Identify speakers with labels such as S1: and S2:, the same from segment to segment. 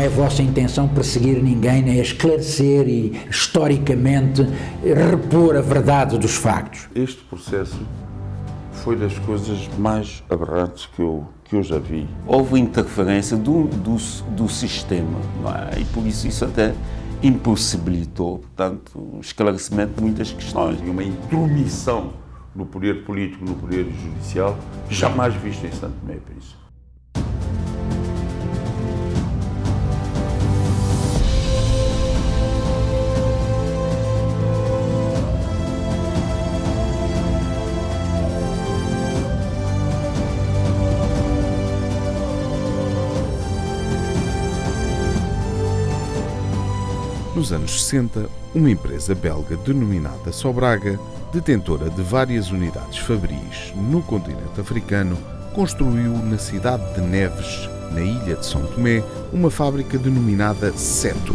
S1: é a vossa intenção perseguir ninguém, nem esclarecer e, historicamente, repor a verdade dos factos.
S2: Este processo foi das coisas mais aberrantes que eu já vi.
S3: Houve interferência do sistema, não é? E por isso até impossibilitou, portanto, o esclarecimento de muitas questões.
S2: E uma intromissão no poder político, no poder judicial, jamais vista em Santo Tomé e Príncipe.
S4: Nos anos 60, uma empresa belga denominada Sobraga, detentora de várias unidades fabris no continente africano, construiu na cidade de Neves, na ilha de São Tomé, uma fábrica denominada Seto.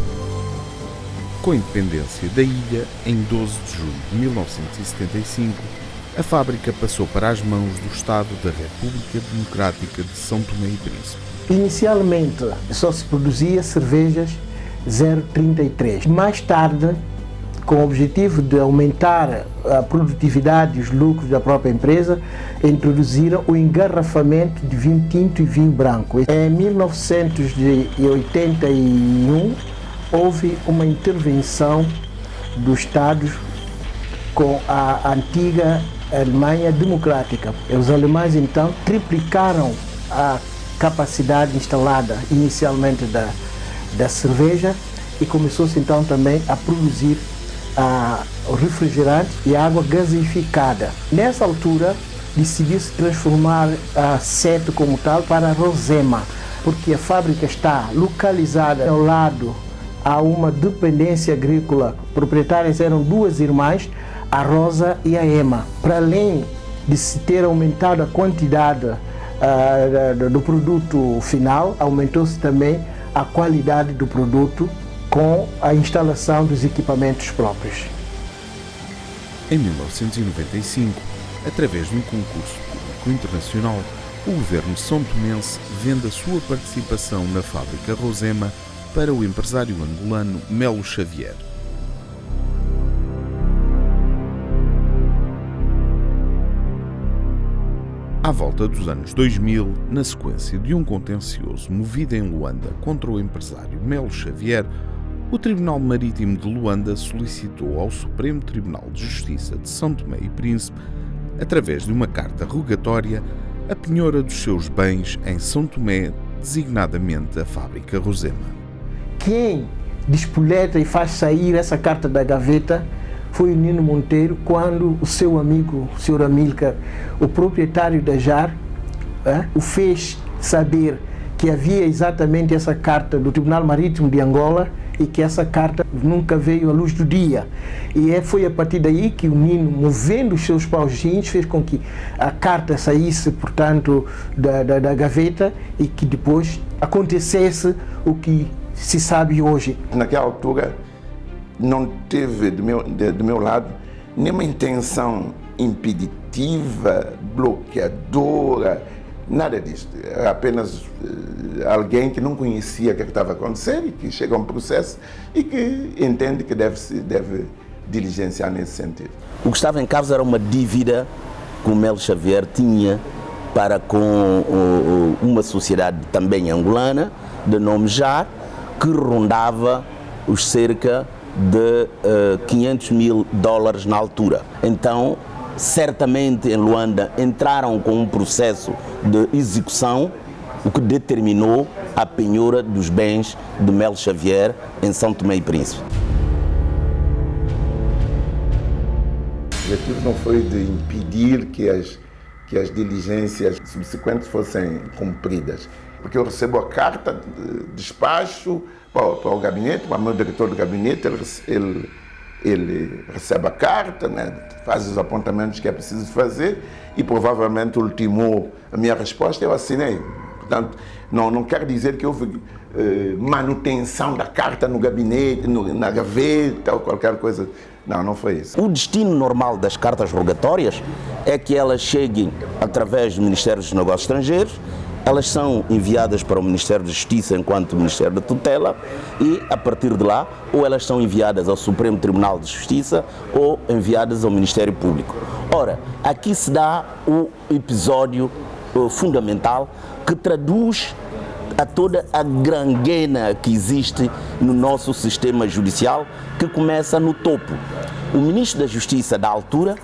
S4: Com a independência da ilha, em 12 de julho de 1975, a fábrica passou para as mãos do Estado da República Democrática de São Tomé e Príncipe.
S5: Inicialmente só se produzia cervejas 0,33. Mais tarde, com o objetivo de aumentar a produtividade e os lucros da própria empresa, introduziram o engarrafamento de vinho tinto e vinho branco. Em 1981, houve uma intervenção dos Estados com a antiga Alemanha Democrática. Os alemães, então, triplicaram a capacidade instalada inicialmente da cerveja e começou-se então também a produzir o refrigerante e água gasificada. Nessa altura decidiu-se transformar a Seto como tal para a Rosema, porque a fábrica está localizada ao lado a uma dependência agrícola. Proprietárias eram duas irmãs, a Rosa e a Emma. Para além de se ter aumentado a quantidade do produto final, aumentou-se também a qualidade do produto com a instalação dos equipamentos próprios.
S4: Em 1995, através de um concurso público internacional, o governo são-tomense vende a sua participação na fábrica Rosema para o empresário angolano Melo Xavier. À volta dos anos 2000, na sequência de um contencioso movido em Luanda contra o empresário Melo Xavier, o Tribunal Marítimo de Luanda solicitou ao Supremo Tribunal de Justiça de São Tomé e Príncipe, através de uma carta rogatória, a penhora dos seus bens em São Tomé, designadamente a fábrica Rosema.
S5: Quem despoleta e faz sair essa carta da gaveta foi o Nino Monteiro, quando o seu amigo, o Sr. Amílcar, o proprietário da JAR, o fez saber que havia exatamente essa carta do Tribunal Marítimo de Angola e que essa carta nunca veio à luz do dia. E foi a partir daí que o Nino, movendo os seus pauzinhos, fez com que a carta saísse, portanto, da gaveta e que depois acontecesse o que se sabe hoje.
S6: Naquela altura, não teve do meu lado nenhuma intenção impeditiva, bloqueadora, nada disso. Era apenas alguém que não conhecia o que estava acontecendo e que chega a um processo e que entende que deve diligenciar nesse sentido.
S7: O que estava em causa era uma dívida que o Melo Xavier tinha para com uma sociedade também angolana, de nome JAR, que rondava os cerca de $500 mil na altura. Então, certamente em Luanda entraram com um processo de execução, o que determinou a penhora dos bens de Melo Xavier em São Tomé e Príncipe.
S6: O objetivo não foi de impedir que as diligências subsequentes fossem cumpridas, porque eu recebo a carta de despacho para o gabinete, para o meu diretor do gabinete, ele recebe a carta, né, faz os apontamentos que é preciso fazer e provavelmente ultimou a minha resposta e eu assinei. Portanto, não quer dizer que houve manutenção da carta no gabinete, na gaveta ou qualquer coisa. Não foi isso.
S7: O destino normal das cartas rogatórias é que elas cheguem através do Ministério dos Negócios Estrangeiros elas são enviadas para o Ministério da Justiça enquanto Ministério da Tutela e, a partir de lá, ou elas são enviadas ao Supremo Tribunal de Justiça ou enviadas ao Ministério Público. Ora, aqui se dá o episódio fundamental que traduz a toda a granguena que existe no nosso sistema judicial, que começa no topo. O Ministro da Justiça da altura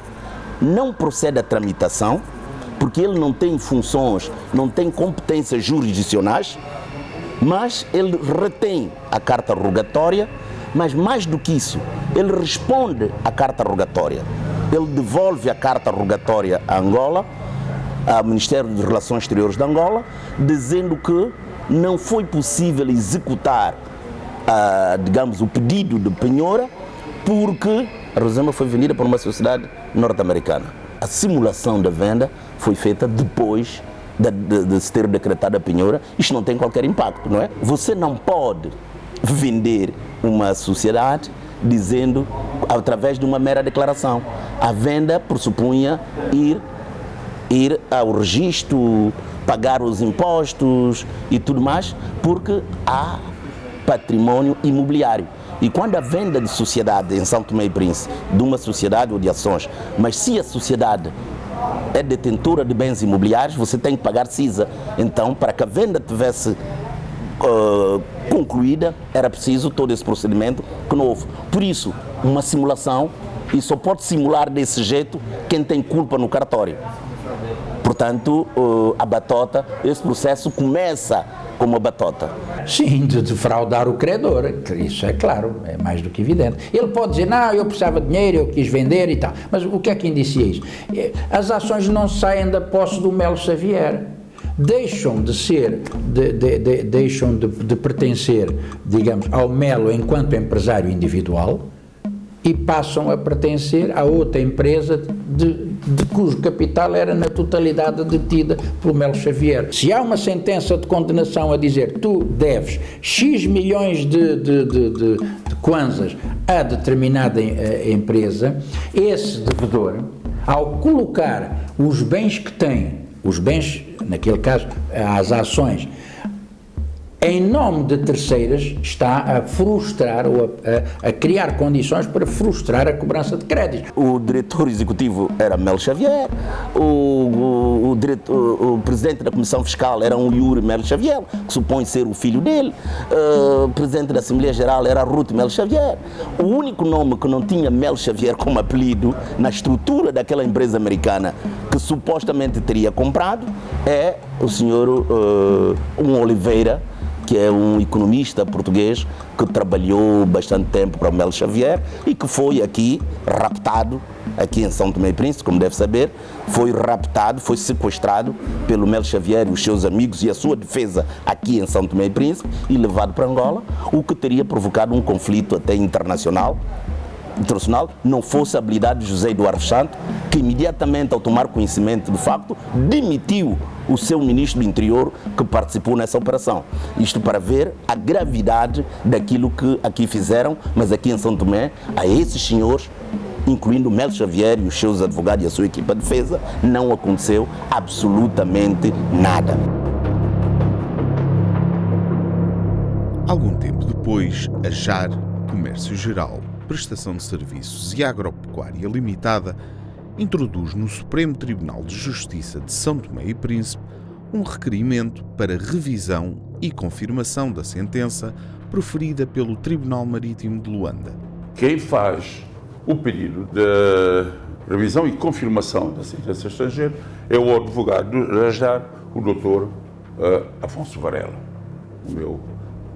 S7: não procede à tramitação, porque ele não tem funções, não tem competências jurisdicionais, mas ele retém a carta rogatória, mas mais do que isso, ele responde à carta rogatória. Ele devolve a carta rogatória a Angola, ao Ministério das Relações Exteriores de Angola, dizendo que não foi possível executar, digamos, o pedido de penhora, porque a Rosema foi vendida por uma sociedade norte-americana. A simulação da venda foi feita depois de se ter decretado a penhora. Isto não tem qualquer impacto, não é? Você não pode vender uma sociedade dizendo, através de uma mera declaração. A venda pressupunha ir ao registro, pagar os impostos e tudo mais, porque há património imobiliário. E quando a venda de sociedade em São Tomé e Príncipe, de uma sociedade ou de ações, mas se a sociedade é detentora de bens imobiliários, você tem que pagar CISA. Então, para que a venda tivesse concluída, era preciso todo esse procedimento que não houve. Por isso, uma simulação, e só pode simular desse jeito quem tem culpa no cartório. Portanto, a batota, esse processo começa como a batota.
S1: Sim, de defraudar o credor, isso é claro, é mais do que evidente. Ele pode dizer, não, eu precisava de dinheiro, eu quis vender e tal, mas o que é que indicia isso? As ações não saem da posse do Melo Xavier, deixam de ser, deixam de pertencer, digamos, ao Melo enquanto empresário individual e passam a pertencer a outra empresa de cujo capital era na totalidade detida pelo Melo Xavier. Se há uma sentença de condenação a dizer tu deves X milhões de kwanzas a determinada empresa, esse devedor, ao colocar os bens que tem, os bens, naquele caso, as ações, em nome de terceiras, está a frustrar ou a criar condições para frustrar a cobrança de créditos.
S7: O diretor executivo era Melo Xavier, o presidente da Comissão Fiscal era um Yuri Melo Xavier, que supõe ser o filho dele, o presidente da Assembleia Geral era Ruth Melo Xavier. O único nome que não tinha Melo Xavier como apelido na estrutura daquela empresa americana que supostamente teria comprado é o senhor Oliveira, que é um economista português que trabalhou bastante tempo para o Melo Xavier e que foi aqui raptado, aqui em São Tomé e Príncipe, como deve saber, foi raptado, foi sequestrado pelo Melo Xavier e os seus amigos e a sua defesa aqui em São Tomé e Príncipe e levado para Angola, o que teria provocado um conflito até internacional, não fosse a habilidade de José Eduardo Santos, que imediatamente ao tomar conhecimento do facto, demitiu o seu ministro do Interior que participou nessa operação. Isto para ver a gravidade daquilo que aqui fizeram, mas aqui em São Tomé, a esses senhores, incluindo o Melo Xavier e os seus advogados e a sua equipa de defesa, não aconteceu absolutamente nada.
S4: Algum tempo depois, a JAR, Comércio Geral, Prestação de Serviços e Agropecuária Limitada, introduz no Supremo Tribunal de Justiça de São Tomé e Príncipe um requerimento para revisão e confirmação da sentença proferida pelo Tribunal Marítimo de Luanda.
S2: Quem faz o pedido de revisão e confirmação da sentença estrangeira é o advogado da JAR, o doutor Afonso Varela, o meu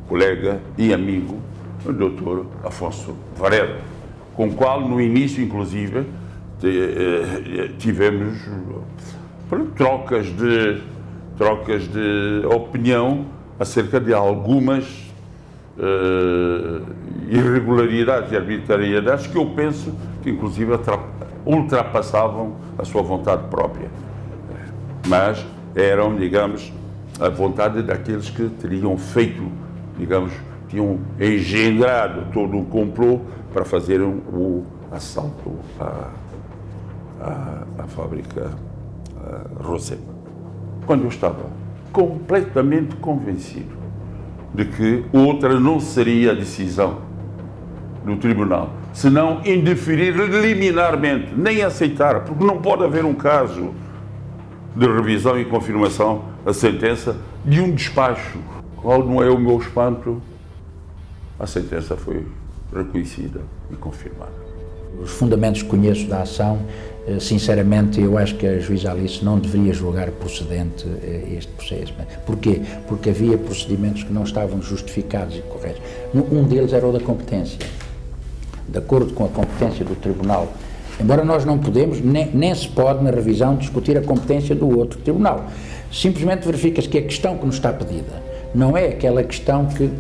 S2: colega e amigo, o doutor Afonso Varela, com o qual no início, inclusive, tivemos trocas de opinião acerca de algumas irregularidades e arbitrariedades que eu penso que inclusive ultrapassavam a sua vontade própria, mas eram, digamos, a vontade daqueles que teriam feito, digamos, tinham engendrado todo o complô para fazerem o assalto à fábrica Rosema. Quando eu estava completamente convencido de que outra não seria a decisão do tribunal, senão indeferir liminarmente, nem aceitar, porque não pode haver um caso de revisão e confirmação da sentença de um despacho. Qual não é o meu espanto? A sentença foi reconhecida e confirmada.
S1: Os fundamentos que conheço da ação, sinceramente, eu acho que a juíza Alice não deveria julgar procedente este processo. Porquê? Porque havia procedimentos que não estavam justificados e corretos. Um deles era o da competência. De acordo com a competência do tribunal, embora nós não podemos, nem se pode na revisão discutir a competência do outro tribunal. Simplesmente verifica-se que a questão que nos está pedida não é aquela questão que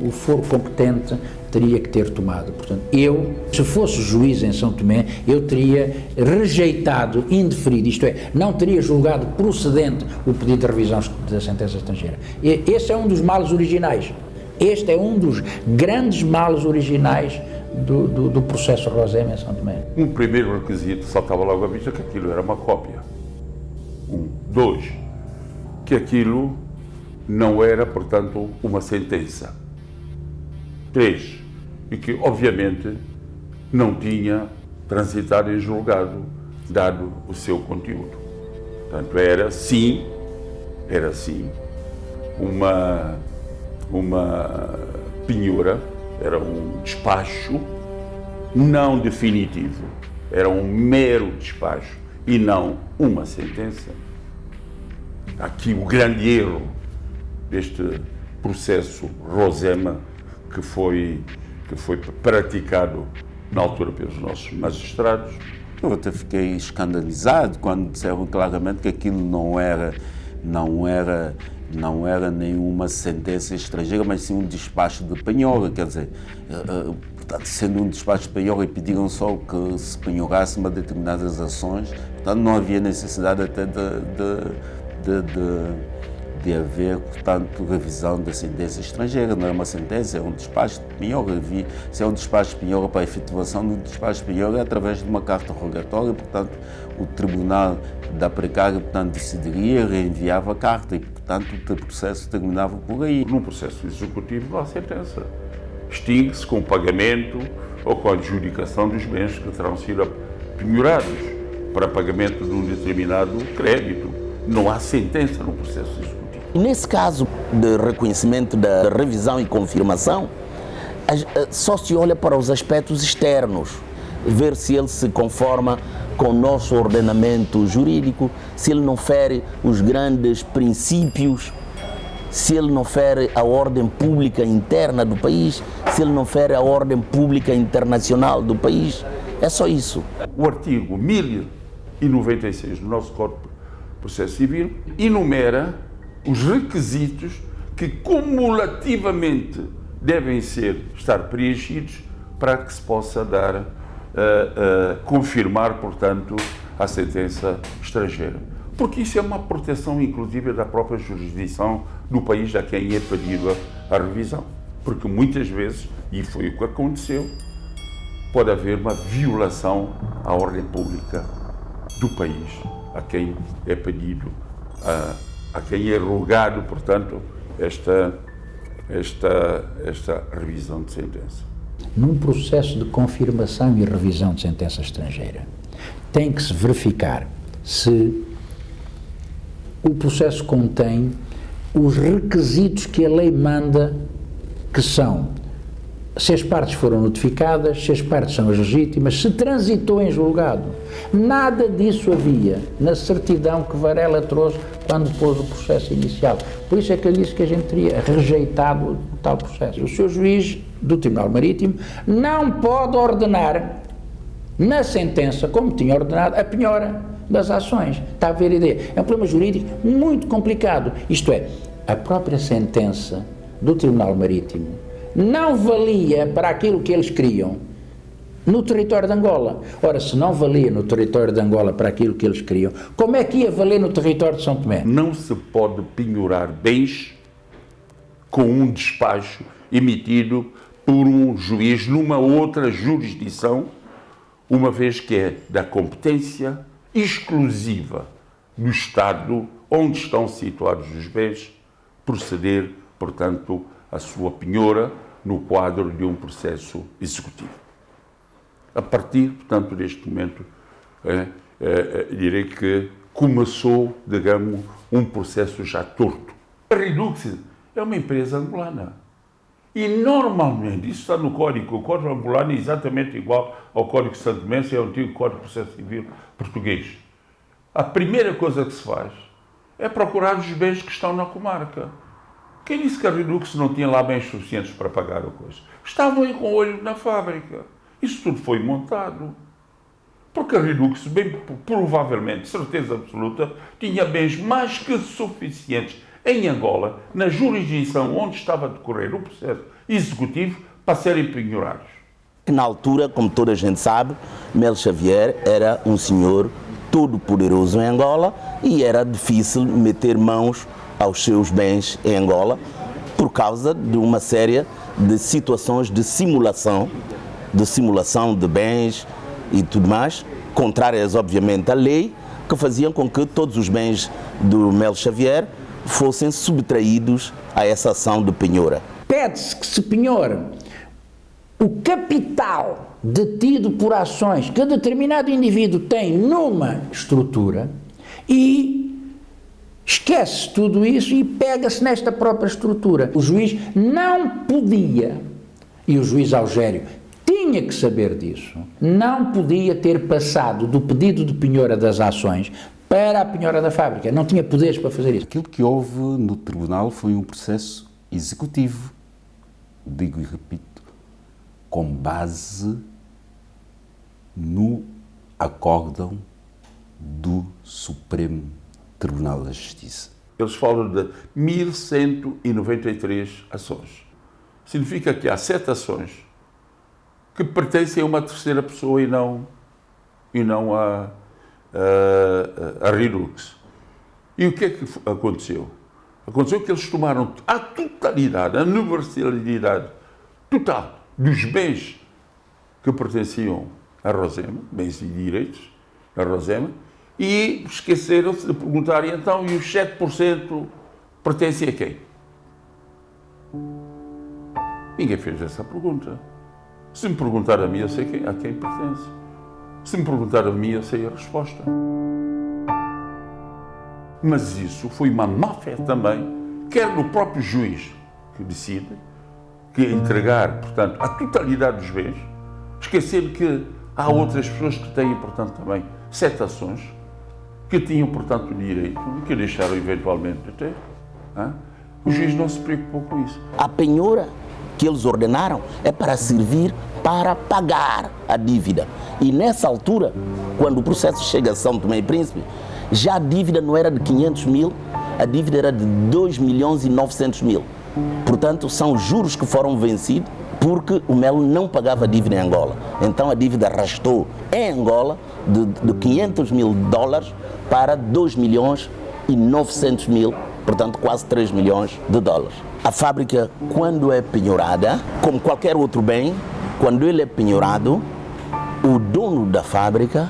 S1: o foro competente teria que ter tomado. Portanto, eu, se fosse juiz em São Tomé, eu teria rejeitado, indeferido, isto é, não teria julgado procedente o pedido de revisão da sentença estrangeira. Esse é um dos males originais. Este é um dos grandes males originais do processo Rosema em São Tomé.
S2: Um primeiro requisito saltava logo à vista que aquilo era uma cópia. 2, que aquilo não era, portanto, uma sentença. 3, e que, obviamente, não tinha transitado em julgado, dado o seu conteúdo. Portanto, era sim, uma penhora, era um despacho não definitivo, era um mero despacho e não uma sentença. Aqui o grande erro deste processo Rosema que foi praticado na altura pelos nossos magistrados.
S3: Eu até fiquei escandalizado quando disseram claramente que aquilo não era nenhuma sentença estrangeira, mas sim um despacho de penhora, quer dizer, portanto, sendo um despacho de penhora, e pediram só que se penhorasse uma determinadas ações, portanto não havia necessidade até de haver, portanto, revisão da sentença estrangeira. Não é uma sentença, é um despacho de penhora. Se é um despacho de penhora, para a efetivação do despacho de penhora é através de uma carta rogatória, portanto, o tribunal da precária, portanto, decidiria, reenviava a carta e, portanto, o processo terminava por aí.
S2: Num processo executivo não há sentença. Extingue-se com o pagamento ou com a adjudicação dos bens que terão sido penhorados para pagamento de um determinado crédito. Não há sentença no processo executivo.
S7: E nesse caso de reconhecimento da revisão e confirmação, só se olha para os aspectos externos, ver se ele se conforma com o nosso ordenamento jurídico, se ele não fere os grandes princípios, se ele não fere a ordem pública interna do país, se ele não fere a ordem pública internacional do país. É só isso.
S2: O artigo 1096 do nosso Código de Processo Civil enumera os requisitos que cumulativamente devem estar preenchidos para que se possa dar, confirmar, portanto, a sentença estrangeira. Porque isso é uma proteção, inclusive, da própria jurisdição do país a quem é pedida a revisão. Porque muitas vezes, e foi o que aconteceu, pode haver uma violação à ordem pública do país a quem é pedido, a quem é rogado, portanto, esta revisão de sentença.
S1: Num processo de confirmação e revisão de sentença estrangeira, tem que se verificar se o processo contém os requisitos que a lei manda, que são se as partes foram notificadas, se as partes são as legítimas, se transitou em julgado. Nada disso havia na certidão que Varela trouxe quando pôs o processo inicial. Por isso é que ele disse que a gente teria rejeitado o tal processo. O Sr. Juiz do Tribunal Marítimo não pode ordenar na sentença, como tinha ordenado, a penhora das ações. Está a ver a ideia? É um problema jurídico muito complicado. Isto é, a própria sentença do Tribunal Marítimo não valia para aquilo que eles queriam no território de Angola. Ora, se não valia no território de Angola para aquilo que eles queriam, como é que ia valer no território de São Tomé?
S2: Não se pode penhorar bens com um despacho emitido por um juiz numa outra jurisdição, uma vez que é da competência exclusiva do Estado onde estão situados os bens, proceder, portanto, à sua penhora no quadro de um processo executivo. A partir, portanto, deste momento, direi que começou, digamos, um processo já torto. A Redux é uma empresa angolana. E normalmente, isso está no Código, o Código angolano é exatamente igual ao Código santomense, é o antigo Código de Processo Civil português. A primeira coisa que se faz é procurar os bens que estão na comarca. Quem disse que a Redux não tinha lá bens suficientes para pagar a coisa? Estavam aí com o olho na fábrica. Isso tudo foi montado. Porque a Redux, bem provavelmente, certeza absoluta, tinha bens mais que suficientes em Angola, na jurisdição onde estava a decorrer o processo executivo, para serem penhorados.
S7: Na altura, como toda a gente sabe, Melo Xavier era um senhor todo poderoso em Angola e era difícil meter mãos aos seus bens em Angola por causa de uma série de situações de simulação de bens e tudo mais, contrárias obviamente à lei, que faziam com que todos os bens do Melo Xavier fossem subtraídos a essa ação de penhora.
S1: Pede-se que se penhore o capital detido por ações que determinado indivíduo tem numa estrutura e esquece tudo isso e pega-se nesta própria estrutura. O juiz não podia, e o juiz Algério tinha que saber disso, não podia ter passado do pedido de penhora das ações para a penhora da fábrica. Não tinha poderes para fazer isso.
S3: Aquilo que houve no tribunal foi um processo executivo, digo e repito, com base no acórdão do Supremo Tribunal da Justiça.
S2: Eles falam de 1.193 ações. Significa que há 7 ações que pertencem a uma terceira pessoa e não a Redux. E o que é que aconteceu? Aconteceu que eles tomaram a totalidade, a universalidade total dos bens que pertenciam a Rosema, bens e direitos a Rosema, e esqueceram-se de perguntar, então, e os 7% pertencem a quem? Ninguém fez essa pergunta. Se me perguntar a mim, eu sei a quem pertence. Se me perguntar a mim, eu sei a resposta. Mas isso foi uma má-fé também, quer no próprio juiz que decide, que é entregar, portanto, a totalidade dos bens, esquecendo que há outras pessoas que têm, portanto, também 7 ações, que tinham, portanto, o direito, que deixaram eventualmente de ter. O juiz não se preocupou com isso.
S7: A penhora que eles ordenaram é para servir para pagar a dívida. E nessa altura, quando o processo chega a São Tomé e Príncipe, já a dívida não era de 500 mil, a dívida era de 2.900.000. Portanto, são juros que foram vencidos porque o Melo não pagava a dívida em Angola. Então a dívida arrastou em Angola de 500 mil dólares para 2.900.000, portanto quase 3 milhões de dólares. A fábrica, quando é penhorada, como qualquer outro bem, quando ele é penhorado, o dono da fábrica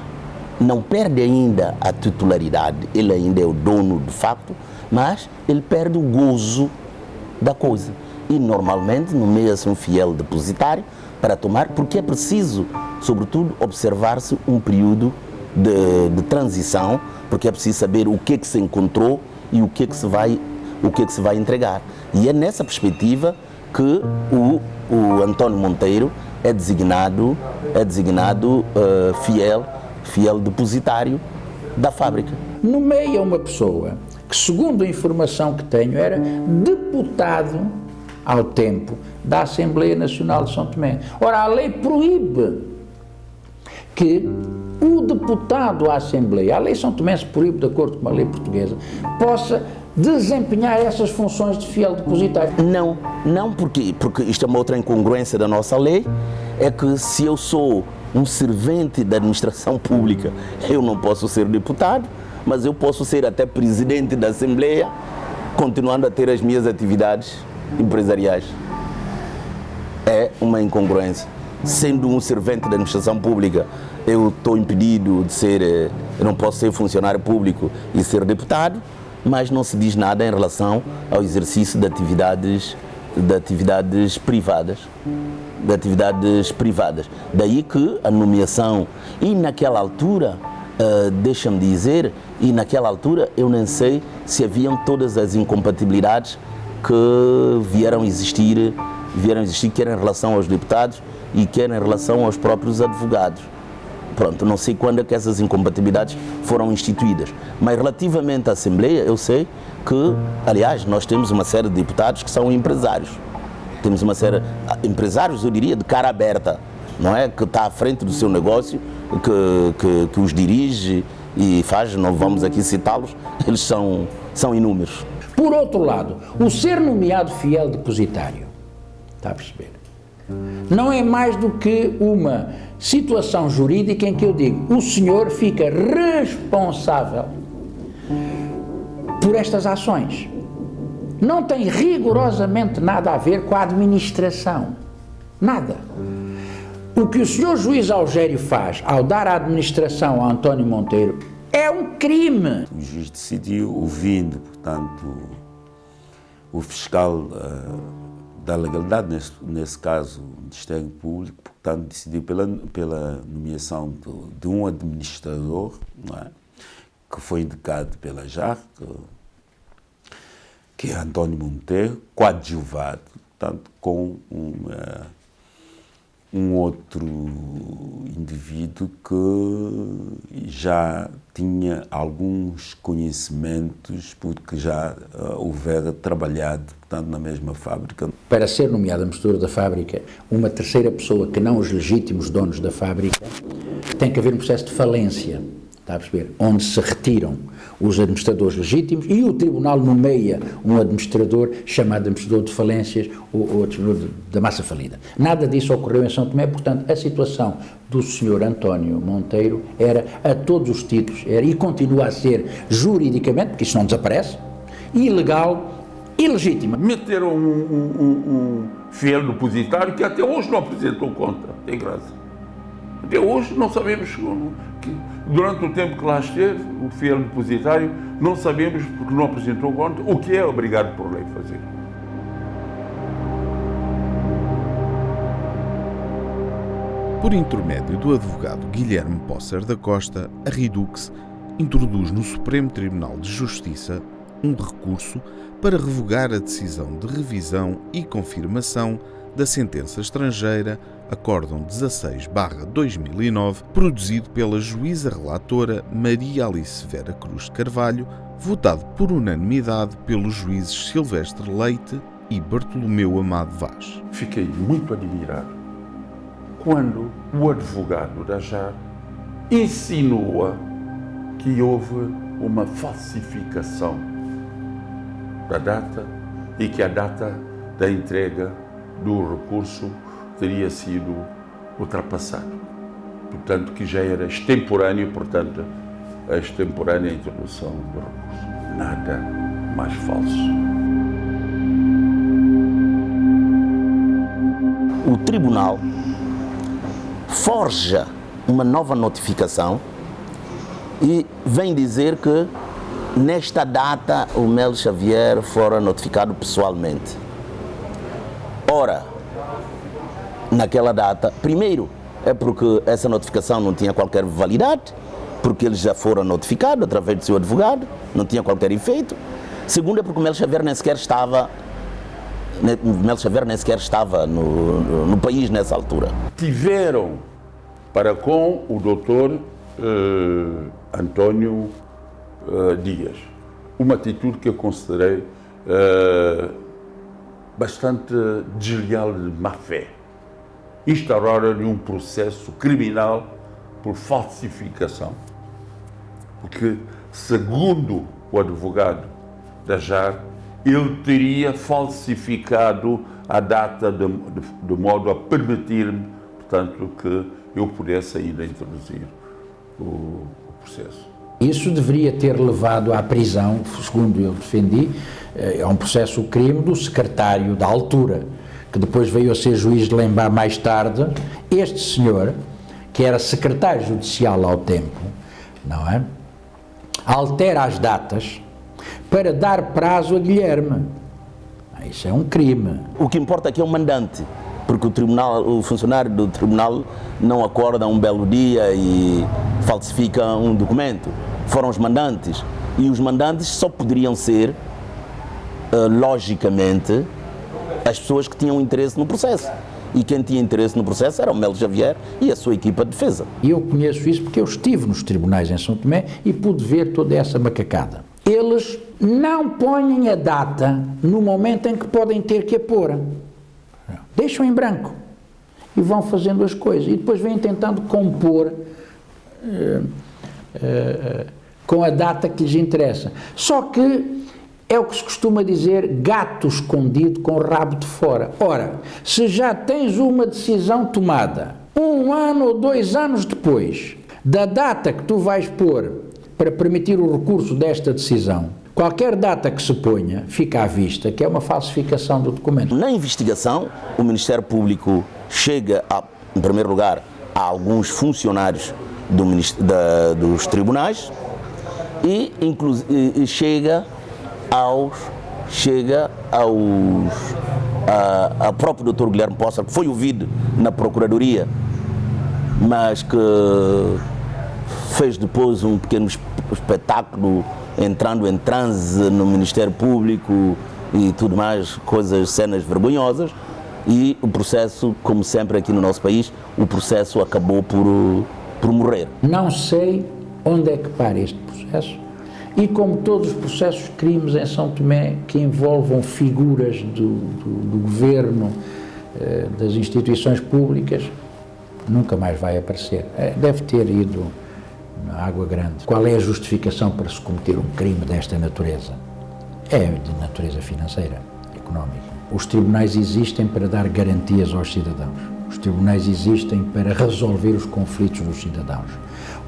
S7: não perde ainda a titularidade, ele ainda é o dono de facto, mas ele perde o gozo da coisa. E normalmente nomeia-se um fiel depositário para tomar, porque é preciso, sobretudo, observar-se um período de transição, porque é preciso saber o que é que se encontrou e o que é que se vai entregar. E é nessa perspectiva que o António Monteiro é designado fiel depositário da fábrica.
S1: Nomeia uma pessoa que, segundo a informação que tenho, era deputado ao tempo da Assembleia Nacional de São Tomé. Ora, a lei proíbe que o deputado à Assembleia, a lei São Tomense proíbe, de acordo com a lei portuguesa, possa desempenhar essas funções de fiel depositário.
S7: Não porque isto é uma outra incongruência da nossa lei, é que se eu sou um servente da administração pública, eu não posso ser deputado, mas eu posso ser até presidente da Assembleia, continuando a ter as minhas atividades empresariais. É uma incongruência. Sendo um servente da administração pública, eu estou impedido de ser, eu não posso ser funcionário público e ser deputado, mas não se diz nada em relação ao exercício de atividades privadas. Daí que a nomeação, e naquela altura, deixa-me dizer, e naquela altura eu nem sei se haviam todas as incompatibilidades que vieram existir, quer em relação aos deputados e quer em relação aos próprios advogados. Pronto, não sei quando é que essas incompatibilidades foram instituídas, mas relativamente à Assembleia eu sei que, aliás, nós temos uma série de deputados que são empresários. Temos uma série de empresários, eu diria, de cara aberta, não é? Que está à frente do seu negócio, que os dirige e faz, não vamos aqui citá-los, eles são inúmeros.
S1: Por outro lado, o ser nomeado fiel depositário, está a perceber? Não é mais do que uma situação jurídica em que eu digo, o senhor fica responsável por estas ações. Não tem rigorosamente nada a ver com a administração. Nada. O que o senhor juiz Algério faz ao dar a administração a António Monteiro é um crime.
S3: O juiz decidiu, ouvindo, portanto, o fiscal da legalidade, nesse caso, o Ministério Público, portanto, decidiu pela nomeação de um administrador, não é? Que foi indicado pela JAR, que é António Monteiro, coadjuvado, portanto, com um outro indivíduo que já tinha alguns conhecimentos, porque já houvera trabalhado, portanto, na mesma fábrica.
S1: Para ser nomeado administrador da fábrica, uma terceira pessoa que não os legítimos donos da fábrica, tem que haver um processo de falência, está a perceber? Onde se retiram os administradores legítimos e o tribunal nomeia um administrador chamado administrador de falências ou administrador da massa falida. Nada disso ocorreu em São Tomé, portanto, a situação do senhor António Monteiro era a todos os títulos, e continua a ser juridicamente, porque isso não desaparece, ilegal, ilegítima.
S2: Meteram um fiel depositário que até hoje não apresentou conta, tem graça. Até hoje não sabemos que durante o tempo que lá esteve, o fiel depositário, não sabemos, porque não apresentou conta, o que é obrigado por lei a fazer.
S4: Por intermédio do advogado Guilherme Posser da Costa, a Redux introduz no Supremo Tribunal de Justiça um recurso para revogar a decisão de revisão e confirmação da sentença estrangeira Acórdão 16/2009, produzido pela juíza relatora Maria Alice Vera Cruz de Carvalho, votado por unanimidade pelos juízes Silvestre Leite e Bartolomeu Amado Vaz.
S2: Fiquei muito admirado quando o advogado da JAR insinua que houve uma falsificação da data e que a data da entrega do recurso teria sido ultrapassado. Portanto, que já era extemporâneo, portanto, a extemporânea introdução do recurso. Nada mais falso.
S7: O tribunal forja uma nova notificação e vem dizer que nesta data o Melo Xavier fora notificado pessoalmente. Ora, naquela data, primeiro, é porque essa notificação não tinha qualquer validade, porque eles já foram notificados através do seu advogado, não tinha qualquer efeito. Segundo, é porque o Melo Xavier nem sequer estava no país nessa altura.
S2: Tiveram para com o doutor António Dias uma atitude que eu considerei bastante desleal de má fé. Instauraram-lhe um processo criminal por falsificação. Porque, segundo o advogado da JAR, ele teria falsificado a data de modo a permitir-me, portanto, que eu pudesse ainda introduzir o processo.
S1: Isso deveria ter levado à prisão, segundo eu defendi, a um processo crime do secretário da altura, que depois veio a ser juiz de Lembá mais tarde. Este senhor, que era secretário judicial ao tempo, não é? Altera as datas para dar prazo a Guilherme. Isso é um crime.
S7: O que importa aqui é o mandante, porque o funcionário do tribunal não acorda um belo dia e falsifica um documento. Foram os mandantes. E os mandantes só poderiam ser, logicamente, as pessoas que tinham interesse no processo. E quem tinha interesse no processo era o Melo Xavier e a sua equipa de defesa.
S1: E eu conheço isso porque eu estive nos tribunais em São Tomé e pude ver toda essa macacada. Eles não põem a data no momento em que podem ter que a pôr. Deixam em branco e vão fazendo as coisas. E depois vêm tentando compor com a data que lhes interessa. Só que é o que se costuma dizer, gato escondido com o rabo de fora. Ora, se já tens uma decisão tomada, 1 ano ou 2 anos depois da data que tu vais pôr para permitir o recurso desta decisão, qualquer data que se ponha, fica à vista que é uma falsificação do documento.
S7: Na investigação, o Ministério Público chega, em primeiro lugar, a alguns funcionários dos tribunais e chega ao próprio Dr. Guilherme Poça, que foi ouvido na Procuradoria, mas que fez depois um pequeno espetáculo entrando em transe no Ministério Público e tudo mais, cenas vergonhosas, e o processo, como sempre aqui no nosso país, o processo acabou por morrer.
S1: Não sei onde é que para este processo. E como todos os processos de crimes em São Tomé que envolvam figuras do governo, das instituições públicas, nunca mais vai aparecer. Deve ter ido na água grande. Qual é a justificação para se cometer um crime desta natureza? É de natureza financeira, económica. Os tribunais existem para dar garantias aos cidadãos. Os tribunais existem para resolver os conflitos dos cidadãos.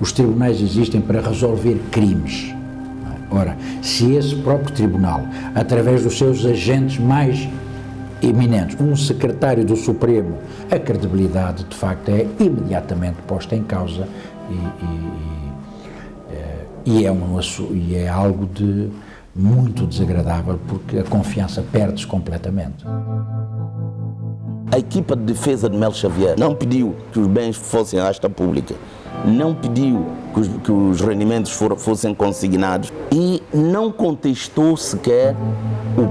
S1: Os tribunais existem para resolver crimes. Ora, se esse próprio tribunal, através dos seus agentes mais eminentes, um secretário do Supremo, a credibilidade de facto é imediatamente posta em causa e é algo de muito desagradável, porque a confiança perde-se completamente.
S7: A equipa de defesa de Melo Xavier não pediu que os bens fossem à asta pública, não pediu que os rendimentos fossem consignados e não contestou sequer o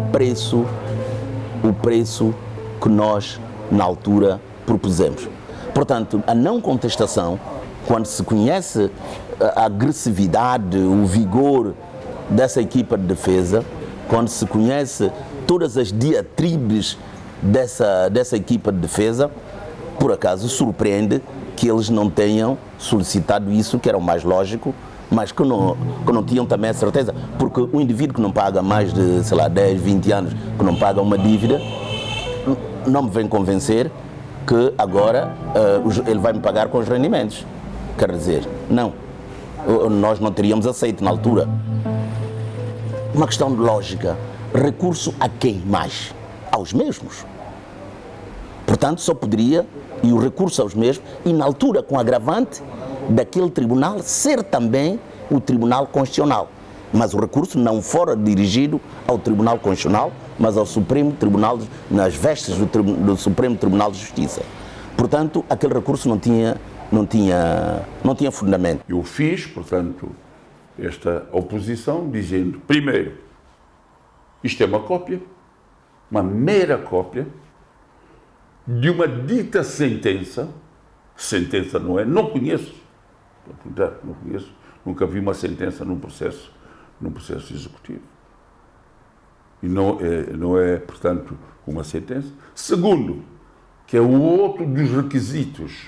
S7: preço que nós, na altura, propusemos. Portanto, a não contestação, quando se conhece a agressividade, o vigor dessa equipa de defesa, quando se conhece todas as diatribes dessa equipa de defesa, por acaso surpreende que eles não tenham solicitado isso, que era o mais lógico, mas que não tinham também a certeza, porque o indivíduo que não paga mais de, 10, 20 anos, que não paga uma dívida, não me vem convencer que agora ele vai me pagar com os rendimentos. Quer dizer, não, nós não teríamos aceito na altura. Uma questão de lógica, recurso a quem mais? Aos mesmos. Portanto, só poderia, e o recurso aos mesmos, e na altura com agravante daquele tribunal ser também o Tribunal Constitucional. Mas o recurso não fora dirigido ao Tribunal Constitucional, mas ao Supremo Tribunal, nas vestes do Supremo Tribunal de Justiça. Portanto, aquele recurso não tinha fundamento.
S2: Eu fiz, portanto, esta oposição dizendo, primeiro, isto é uma cópia, uma mera cópia, de uma dita sentença não conheço, nunca vi uma sentença num processo executivo. E não é, portanto, uma sentença. Segundo, que é o outro dos requisitos,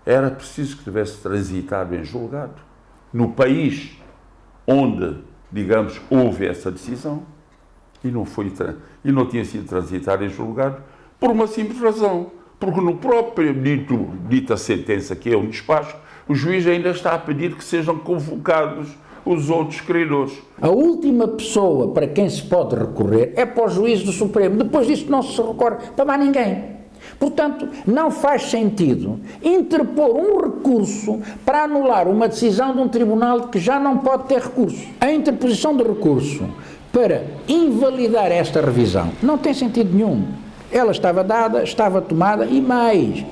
S2: era preciso que tivesse transitado em julgado, no país onde, digamos, houve essa decisão, e não tinha sido transitado em julgado, por uma simples razão, porque no próprio dita sentença, que é um despacho, o juiz ainda está a pedir que sejam convocados os outros credores.
S1: A última pessoa para quem se pode recorrer é para o juiz do Supremo. Depois disso não se recorre para mais ninguém. Portanto, não faz sentido interpor um recurso para anular uma decisão de um tribunal que já não pode ter recurso. A interposição de recurso para invalidar esta revisão não tem sentido nenhum. Ela estava dada, estava tomada e mais,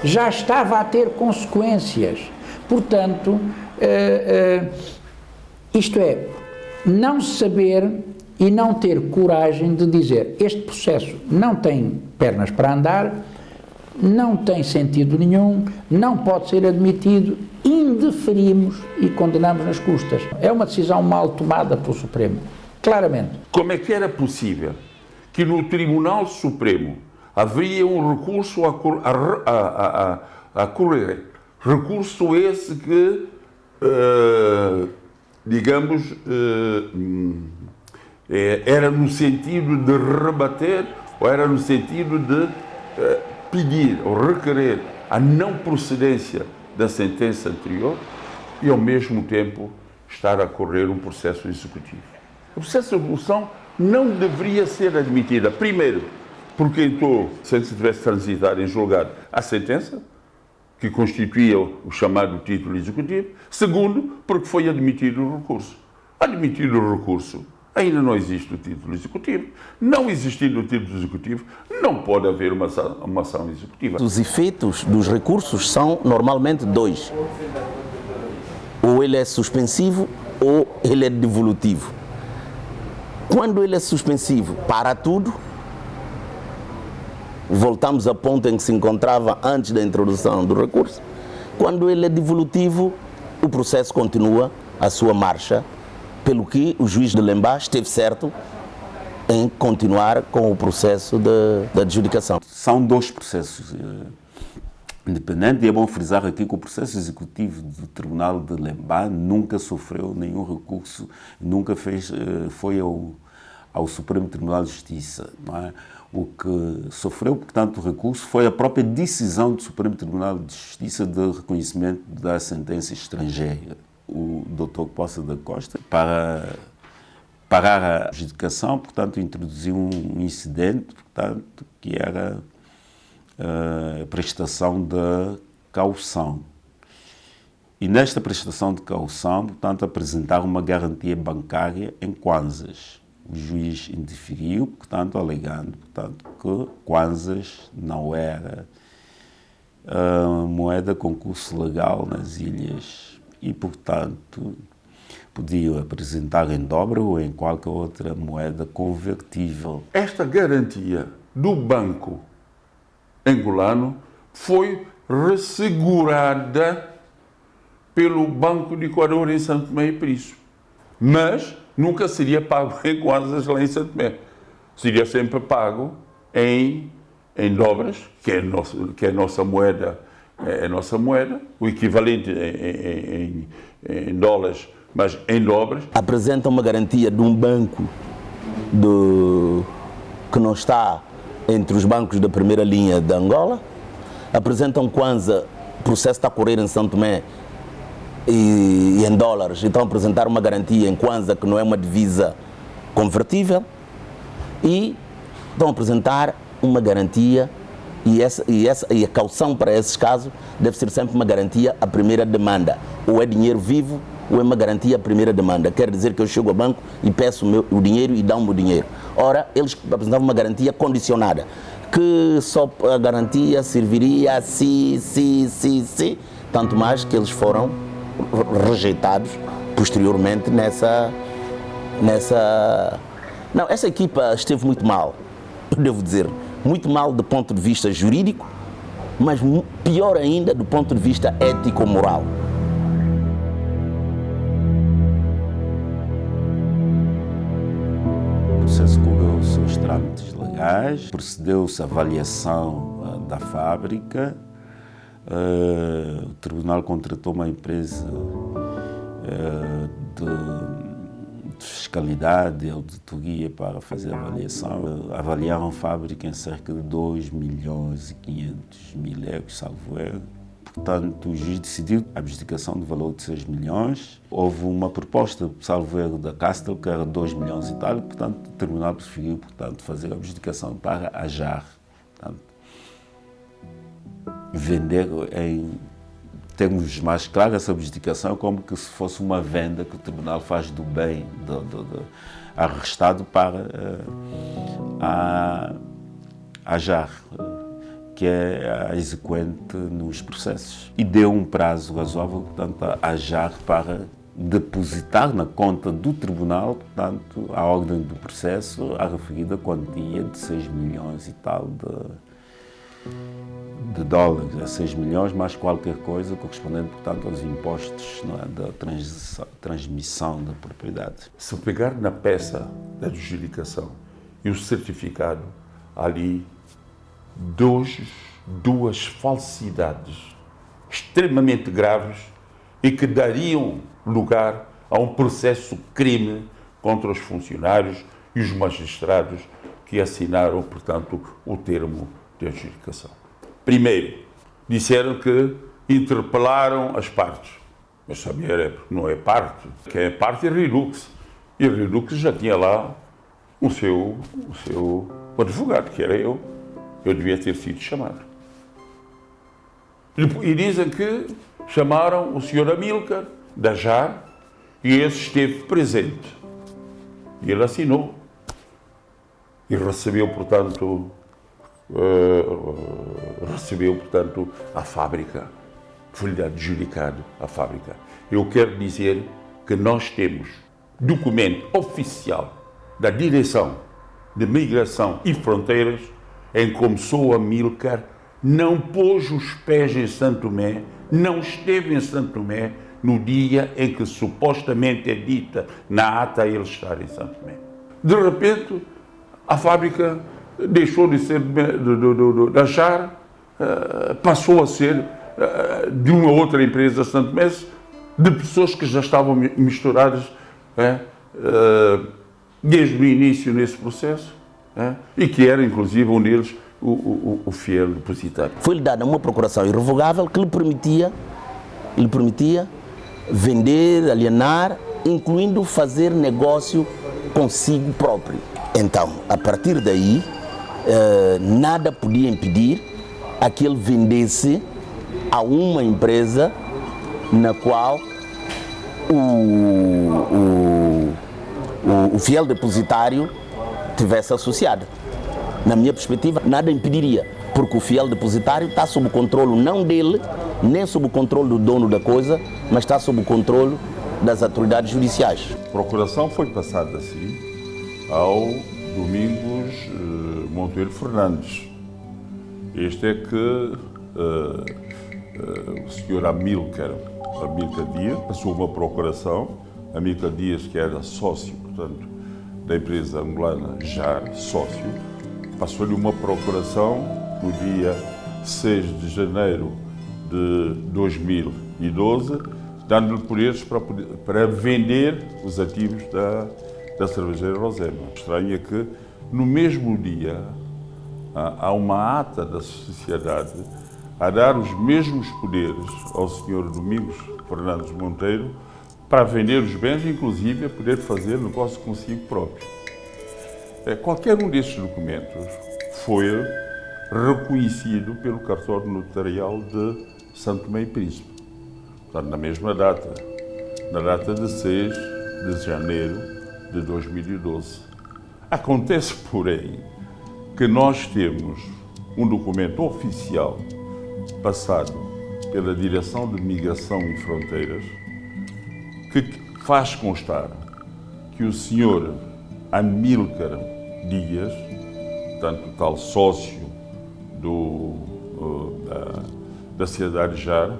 S1: já estava a ter consequências. Portanto, isto é, não saber e não ter coragem de dizer este processo não tem pernas para andar, não tem sentido nenhum, não pode ser admitido, indeferimos e condenamos nas custas. É uma decisão mal tomada pelo Supremo, claramente.
S2: Como é que era possível que no Tribunal Supremo haveria um recurso a correr? Recurso esse que, digamos, era no sentido de rebater ou era no sentido de pedir ou requerer a não procedência da sentença anterior e, ao mesmo tempo, estar a correr um processo executivo. O processo de evolução não deveria ser admitida. Primeiro, porque entrou, sem se tivesse transitado em julgado, a sentença, que constituía o chamado título executivo. Segundo, porque foi admitido o recurso. Admitido o recurso, ainda não existe o título executivo. Não existindo o título executivo, não pode haver uma ação executiva.
S7: Os efeitos dos recursos são normalmente dois. Ou ele é suspensivo ou ele é devolutivo. Quando ele é suspensivo, para tudo. Voltamos ao ponto em que se encontrava antes da introdução do recurso. Quando ele é devolutivo, o processo continua a sua marcha, pelo que o juiz de Lemba esteve certo em continuar com o processo de adjudicação.
S3: São dois processos independentes, e é bom frisar aqui que o processo executivo do Tribunal de Lemba nunca sofreu nenhum recurso, nunca foi ao Supremo Tribunal de Justiça, não é? O que sofreu, portanto, o recurso foi a própria decisão do Supremo Tribunal de Justiça de reconhecimento da sentença estrangeira. O Dr. Poça da Costa, para parar a adjudicação, portanto, introduziu um incidente, portanto, que era a prestação de caução. E nesta prestação de caução, portanto, apresentar uma garantia bancária em kwanzas. O juiz indeferiu, portanto, alegando, portanto, que kwanzas não era moeda com curso legal nas ilhas e, portanto, podiam apresentar em dobra ou em qualquer outra moeda convertível.
S2: Esta garantia do banco angolano foi ressegurada pelo Banco de Equador em Santo Tomé e Príncipe, mas nunca seria pago em kwanzas lá em Santo Tomé. Seria sempre pago em dobras, que é a nossa moeda, o equivalente em dólares, mas em dobras.
S7: Apresenta uma garantia de um banco que não está entre os bancos da primeira linha de Angola. Apresenta um kwanza, o processo está a correr em Santo Tomé, e em dólares, então apresentar uma garantia em kwanza que não é uma divisa convertível, e então apresentar uma garantia e a caução para esses casos deve ser sempre uma garantia à primeira demanda, ou é dinheiro vivo ou é uma garantia à primeira demanda. Quer dizer que eu chego ao banco e peço o dinheiro e dão-me o dinheiro. Ora, eles apresentavam uma garantia condicionada, que só a garantia serviria se, tanto mais que eles foram rejeitados posteriormente Não, essa equipa esteve muito mal, devo dizer, muito mal do ponto de vista jurídico, mas pior ainda do ponto de vista ético-moral.
S3: O processo correu os seus trâmites legais, procedeu-se à avaliação da fábrica. O tribunal contratou uma empresa de fiscalidade e auditoria para fazer a avaliação. Avaliaram a fábrica em cerca de 2.500.000 euros, salvo erro. Portanto, o juiz decidiu a abdicação do valor de 6 milhões. Houve uma proposta, salvo erro, da Castel, que era 2 milhões e tal. Portanto, o tribunal preferiu, portanto, fazer a abdicação para a JAR. Portanto, vender em termos mais claros essa abdicação como que se fosse uma venda que o tribunal faz do bem do arrestado para a JAR, que é a exequente nos processos. E deu um prazo razoável, portanto, à JAR para depositar na conta do tribunal, portanto, a ordem do processo, a referida quantia de 6 milhões e tal de dólares, 6 milhões mais qualquer coisa correspondente, portanto, aos impostos, não é, da transmissão da propriedade.
S2: Se pegar na peça da adjudicação e o certificado, há ali duas falsidades extremamente graves e que dariam lugar a um processo crime contra os funcionários e os magistrados que assinaram, portanto, o termo de adjudicação. Primeiro, disseram que interpelaram as partes. Mas sabia, não é parte. Quem é parte é Redux. E o Redux já tinha lá o seu advogado, que era eu. Eu devia ter sido chamado. E dizem que chamaram o Sr. Amílcar, da JAR, e esse esteve presente. E ele assinou. E recebeu, portanto, a fábrica. Foi-lhe adjudicado a fábrica. Eu quero dizer que nós temos documento oficial da Direção de Migração e Fronteiras em como Sr. Amílcar não pôs os pés em Santo Tomé, não esteve em Santo Tomé no dia em que supostamente é dita na ata ele estar em Santo Tomé. De repente, a fábrica deixou de ser da JAR, passou a ser de uma outra empresa santomense, de pessoas que já estavam misturadas desde o início nesse processo, e que era, inclusive, um deles o fiel depositário.
S7: Foi-lhe dada uma procuração irrevogável que lhe permitia vender, alienar, incluindo fazer negócio consigo próprio. Então, a partir daí, nada podia impedir a que ele vendesse a uma empresa na qual o fiel depositário tivesse associado. Na minha perspectiva, nada impediria, porque o fiel depositário está sob o controle não dele, nem sob o controle do dono da coisa, mas está sob o controle das autoridades judiciais.
S2: A procuração foi passada assim ao Domingos Monteiro Fernandes. Este é que o senhor Amílcar Dias passou uma procuração. Amílcar Dias, que era sócio, portanto, da empresa angolana JAR, sócio, passou-lhe uma procuração no dia 6 de janeiro de 2012, dando-lhe poderes para vender os ativos da cervejeira Rosema. O estranho é que, no mesmo dia, há uma ata da sociedade a dar os mesmos poderes ao Sr. Domingos Fernandes Monteiro para vender os bens, inclusive a poder fazer negócio consigo próprio. Qualquer um destes documentos foi reconhecido pelo cartório notarial de Santo Tomé e Príncipe. Portanto, na mesma data, na data de 6 de janeiro de 2012. Acontece, porém, que nós temos um documento oficial passado pela Direção de Migração e Fronteiras que faz constar que o senhor Amílcar Dias, portanto, tal sócio da sociedade JAR,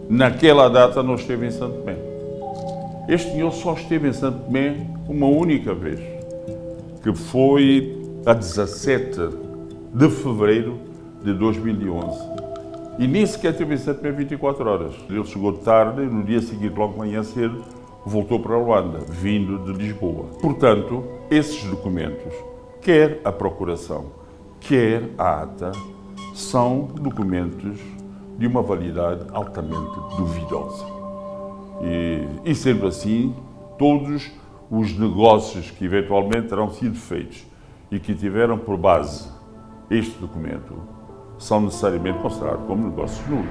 S2: naquela data não esteve em Santo Tomé. Este senhor só esteve em Santo Tomé uma única vez, que foi a 17 de fevereiro de 2011. E nem sequer teve em Santo Tomé 24 horas. Ele chegou tarde e no dia seguinte, logo de manhã cedo, voltou para Luanda, vindo de Lisboa. Portanto, esses documentos, quer a procuração, quer a ata, são documentos de uma validade altamente duvidosa. E sendo assim, todos os negócios que eventualmente terão sido feitos e que tiveram por base este documento são necessariamente considerados como negócios nulos.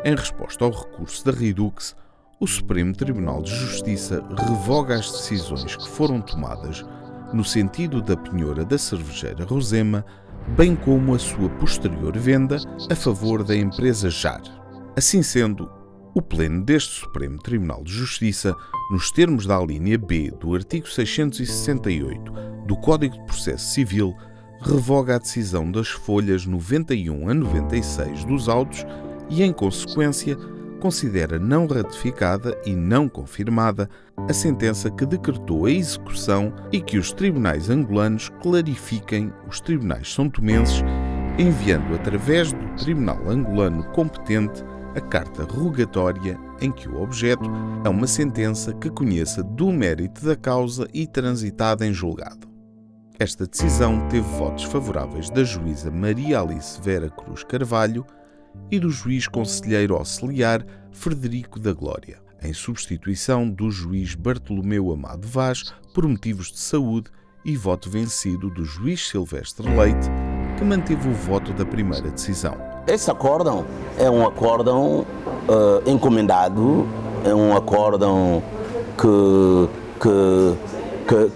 S4: Em resposta ao recurso da Redux, o Supremo Tribunal de Justiça revoga as decisões que foram tomadas no sentido da penhora da cervejeira Rosema, bem como a sua posterior venda a favor da empresa JAR. Assim sendo, o Pleno deste Supremo Tribunal de Justiça, nos termos da alínea B do artigo 668 do Código de Processo Civil, revoga a decisão das folhas 91 a 96 dos autos e, em consequência, considera não ratificada e não confirmada a sentença que decretou a execução e que os tribunais angolanos clarifiquem os tribunais são-tomenses, enviando através do tribunal angolano competente a carta rogatória em que o objeto é uma sentença que conheça do mérito da causa e transitada em julgado. Esta decisão teve votos favoráveis da juíza Maria Alice Vera Cruz Carvalho e do juiz conselheiro auxiliar Frederico da Glória, em substituição do juiz Bartolomeu Amado Vaz por motivos de saúde, e voto vencido do juiz Silvestre Leite, que manteve o voto da primeira decisão.
S7: Esse acórdão é um acórdão encomendado, é um acórdão que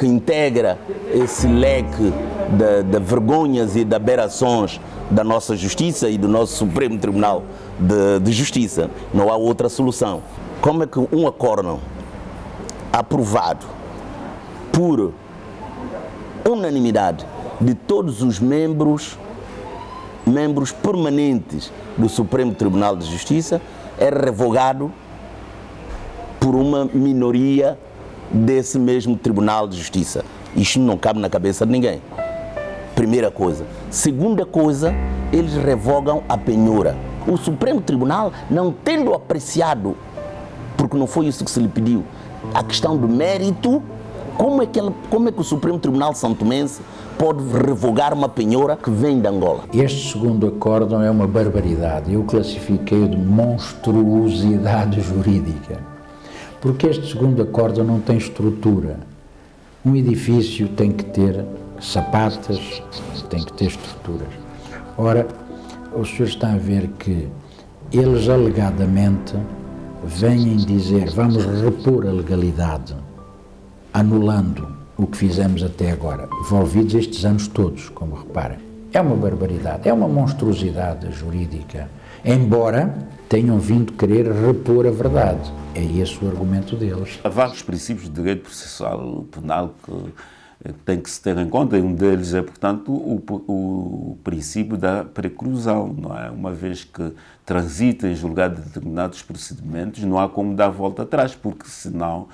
S7: integra esse leque de vergonhas e de aberrações da nossa Justiça e do nosso Supremo Tribunal de Justiça. Não há outra solução. Como é que um acórdão aprovado por unanimidade de todos os membros permanentes do Supremo Tribunal de Justiça é revogado por uma minoria desse mesmo Tribunal de Justiça? Isto não cabe na cabeça de ninguém. Primeira coisa. Segunda coisa, eles revogam a penhora. O Supremo Tribunal, não tendo apreciado, porque não foi isso que se lhe pediu, a questão do mérito, como é que o Supremo Tribunal santomense pode revogar uma penhora que vem de Angola?
S1: Este segundo acórdão é uma barbaridade. Eu classifiquei-o de monstruosidade jurídica. Porque este segundo acórdão não tem estrutura. Um edifício tem que ter sapatas, tem que ter estruturas. Ora, o senhor está a ver que eles alegadamente vêm dizer vamos repor a legalidade, anulando o que fizemos até agora, envolvidos estes anos todos, como reparem. É uma barbaridade, é uma monstruosidade jurídica, embora tenham vindo querer repor a verdade. É esse o argumento deles.
S3: Há vários princípios de direito processual penal que tem que se ter em conta, e um deles é, portanto, o princípio da preclusão, não é? Uma vez que transita em julgado de determinados procedimentos, não há como dar volta atrás, porque senão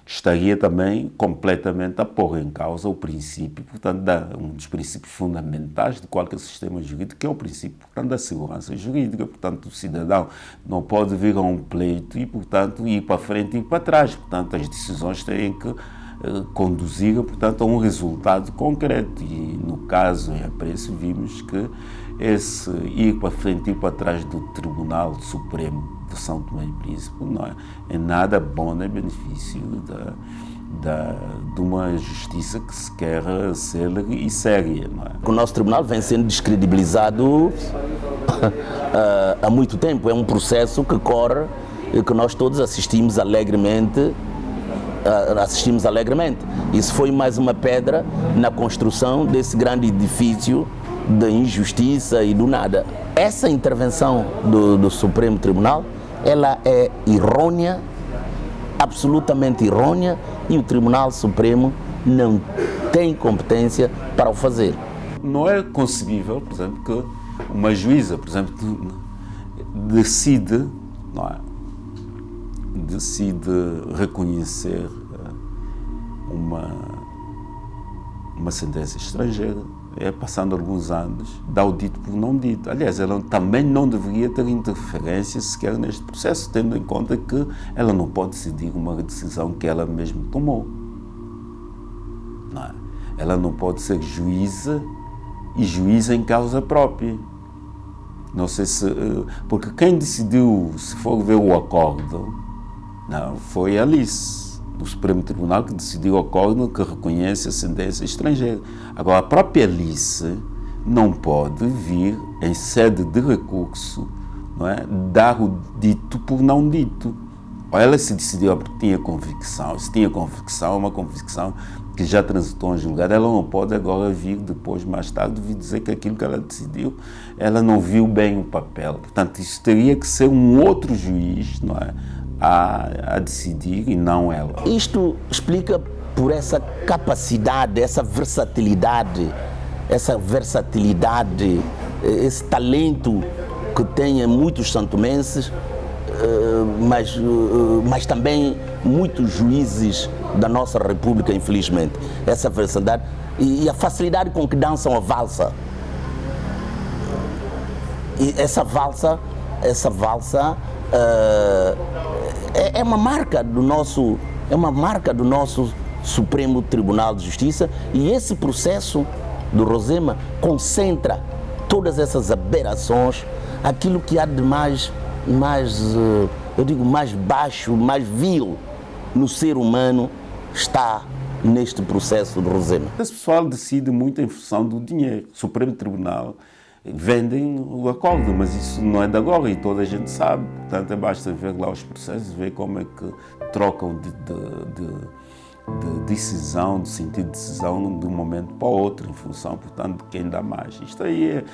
S3: estaria também completamente a pôr em causa o princípio, portanto, um dos princípios fundamentais de qualquer sistema jurídico, que é o princípio, portanto, da segurança jurídica. Portanto, o cidadão não pode vir a um pleito e, portanto, ir para frente e ir para trás. Portanto, as decisões têm que conduzir, portanto, a um resultado concreto. E, no caso em apreço, vimos que esse ir para frente e ir para trás do Tribunal Supremo de São Tomé e Príncipe não é nada bom nem benefício de uma justiça que se quer célere e séria. Não é?
S7: O nosso tribunal vem sendo descredibilizado há muito tempo. É um processo que corre e que nós todos assistimos alegremente. Isso foi mais uma pedra na construção desse grande edifício de injustiça e do nada. Essa intervenção do Supremo Tribunal, ela é errônea, absolutamente errônea, e o Tribunal Supremo não tem competência para o fazer.
S3: Não é concebível, por exemplo, que uma juíza, por exemplo, decide reconhecer uma sentença estrangeira, passando alguns anos, dá o dito por não dito. Aliás, ela também não deveria ter interferência sequer neste processo, tendo em conta que ela não pode decidir uma decisão que ela mesma tomou. Não é? Ela não pode ser juíza e juíza em causa própria. Não sei se... Porque quem decidiu, se for ver o acordo, não, foi Alice. do Supremo Tribunal que decidiu o acordo que reconhece a sentença estrangeira. Agora, a própria Alice não pode vir em sede de recurso, não é, dar o dito por não dito. Ela se decidiu porque tinha convicção, se tinha convicção, uma convicção que já transitou em julgado, ela não pode agora vir depois, mais tarde, vir dizer que aquilo que ela decidiu, ela não viu bem o papel. Portanto, isso teria que ser um outro juiz, não é, a decidir e não ela.
S7: Isto explica por essa capacidade, essa versatilidade, esse talento que têm muitos santomenses, mas também muitos juízes da nossa República, infelizmente. Essa versatilidade e a facilidade com que dançam a valsa. E essa valsa é uma marca do nosso Supremo Tribunal de Justiça, e esse processo do Rosema concentra todas essas aberrações, aquilo que há de mais baixo, mais vil no ser humano está neste processo do Rosema.
S3: Esse pessoal decide muito em função do dinheiro. O Supremo Tribunal vendem o acordo, mas isso não é de agora e toda a gente sabe. Portanto, basta ver lá os processos, ver como é que trocam de decisão, de sentido de decisão de um momento para o outro, em função, portanto, de quem dá mais. Isto aí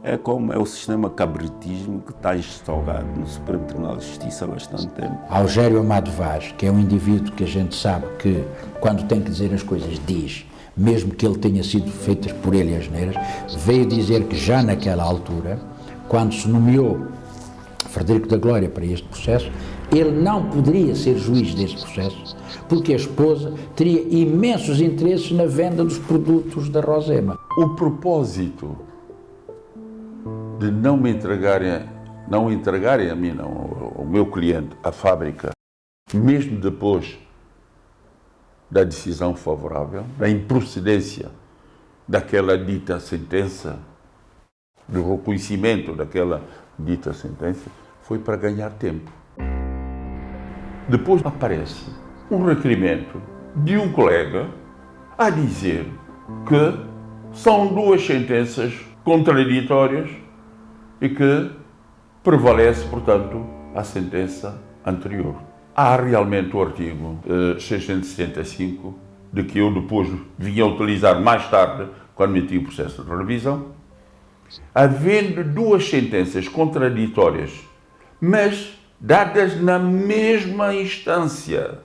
S3: é como o sistema cabritismo que está instaurado no Supremo Tribunal de Justiça há bastante tempo.
S1: Algério Amado Vaz, que é um indivíduo que a gente sabe que, quando tem que dizer as coisas, diz, mesmo que ele tenha sido feitas por ele as neiras, veio dizer que já naquela altura, quando se nomeou Frederico da Glória para este processo, ele não poderia ser juiz deste processo, porque a esposa teria imensos interesses na venda dos produtos da Rosema.
S2: O propósito de não entregarem a mim, não, ao meu cliente, a fábrica, mesmo depois da decisão favorável, da improcedência daquela dita sentença, do reconhecimento daquela dita sentença, foi para ganhar tempo. Depois aparece um requerimento de um colega a dizer que são duas sentenças contraditórias e que prevalece, portanto, a sentença anterior. Há realmente o artigo 675, de que eu depois vinha a utilizar mais tarde, quando meti o processo de revisão, havendo duas sentenças contraditórias, mas dadas na mesma instância.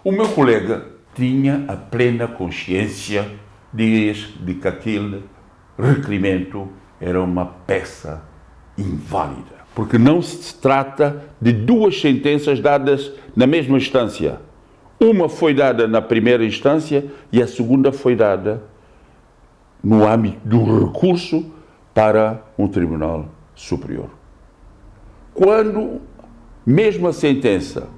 S2: O meu colega tinha a plena consciência de que aquele requerimento era uma peça inválida, porque não se trata de duas sentenças dadas na mesma instância. Uma foi dada na primeira instância e a segunda foi dada no âmbito do recurso para um tribunal superior. Quando mesmo a sentença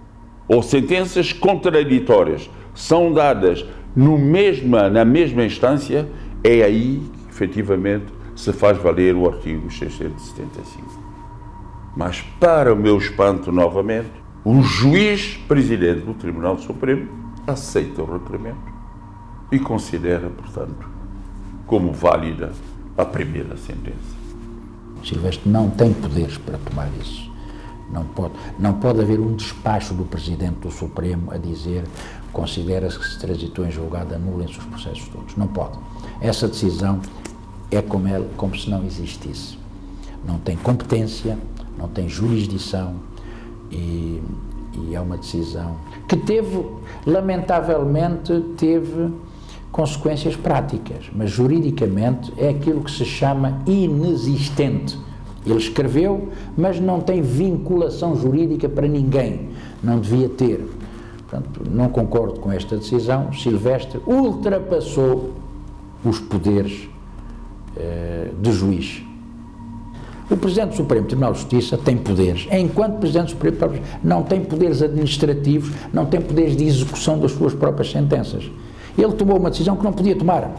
S2: ou sentenças contraditórias são dadas na mesma instância, é aí que efetivamente se faz valer o artigo 675. Mas, para o meu espanto novamente, o juiz presidente do Tribunal Supremo aceita o requerimento e considera, portanto, como válida a primeira sentença.
S1: Silvestre não tem poderes para tomar isso. Não pode haver um despacho do Presidente do Supremo a dizer considera-se que se transitou em julgado, anulem-se os processos todos. Não pode. Essa decisão é como se não existisse. Não tem competência, não tem jurisdição e é uma decisão que lamentavelmente teve consequências práticas, mas juridicamente é aquilo que se chama inexistente. Ele escreveu, mas não tem vinculação jurídica para ninguém, não devia ter. Portanto, não concordo com esta decisão. Silvestre ultrapassou os poderes de juiz. O Presidente do Supremo Tribunal de Justiça tem poderes, enquanto Presidente do Supremo Tribunal de Justiça não tem poderes administrativos, não tem poderes de execução das suas próprias sentenças. Ele tomou uma decisão que não podia tomar.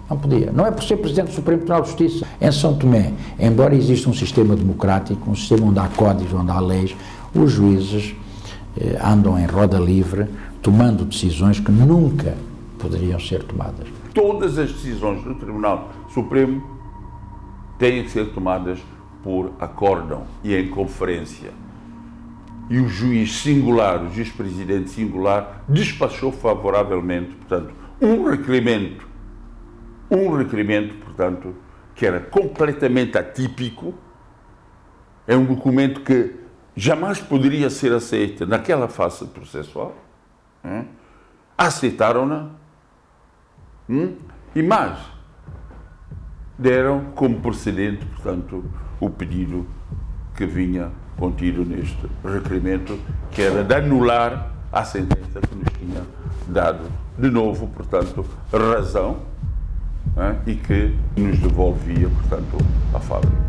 S1: Não podia. Não é por ser Presidente do Supremo Tribunal de Justiça. Em São Tomé, embora exista um sistema democrático, um sistema onde há códigos, onde há leis, os juízes andam em roda livre, tomando decisões que nunca poderiam ser tomadas.
S2: Todas as decisões do Tribunal Supremo têm que ser tomadas por acórdão e em conferência. E o juiz singular, o juiz-presidente singular, despachou favoravelmente, portanto, um requerimento, portanto, que era completamente atípico, é um documento que jamais poderia ser aceito naquela fase processual. Aceitaram-na e mais, deram como precedente, portanto, o pedido que vinha contido neste requerimento, que era de anular a sentença que nos tinha dado, de novo, portanto, razão, e que nos devolvia, portanto, a fábrica.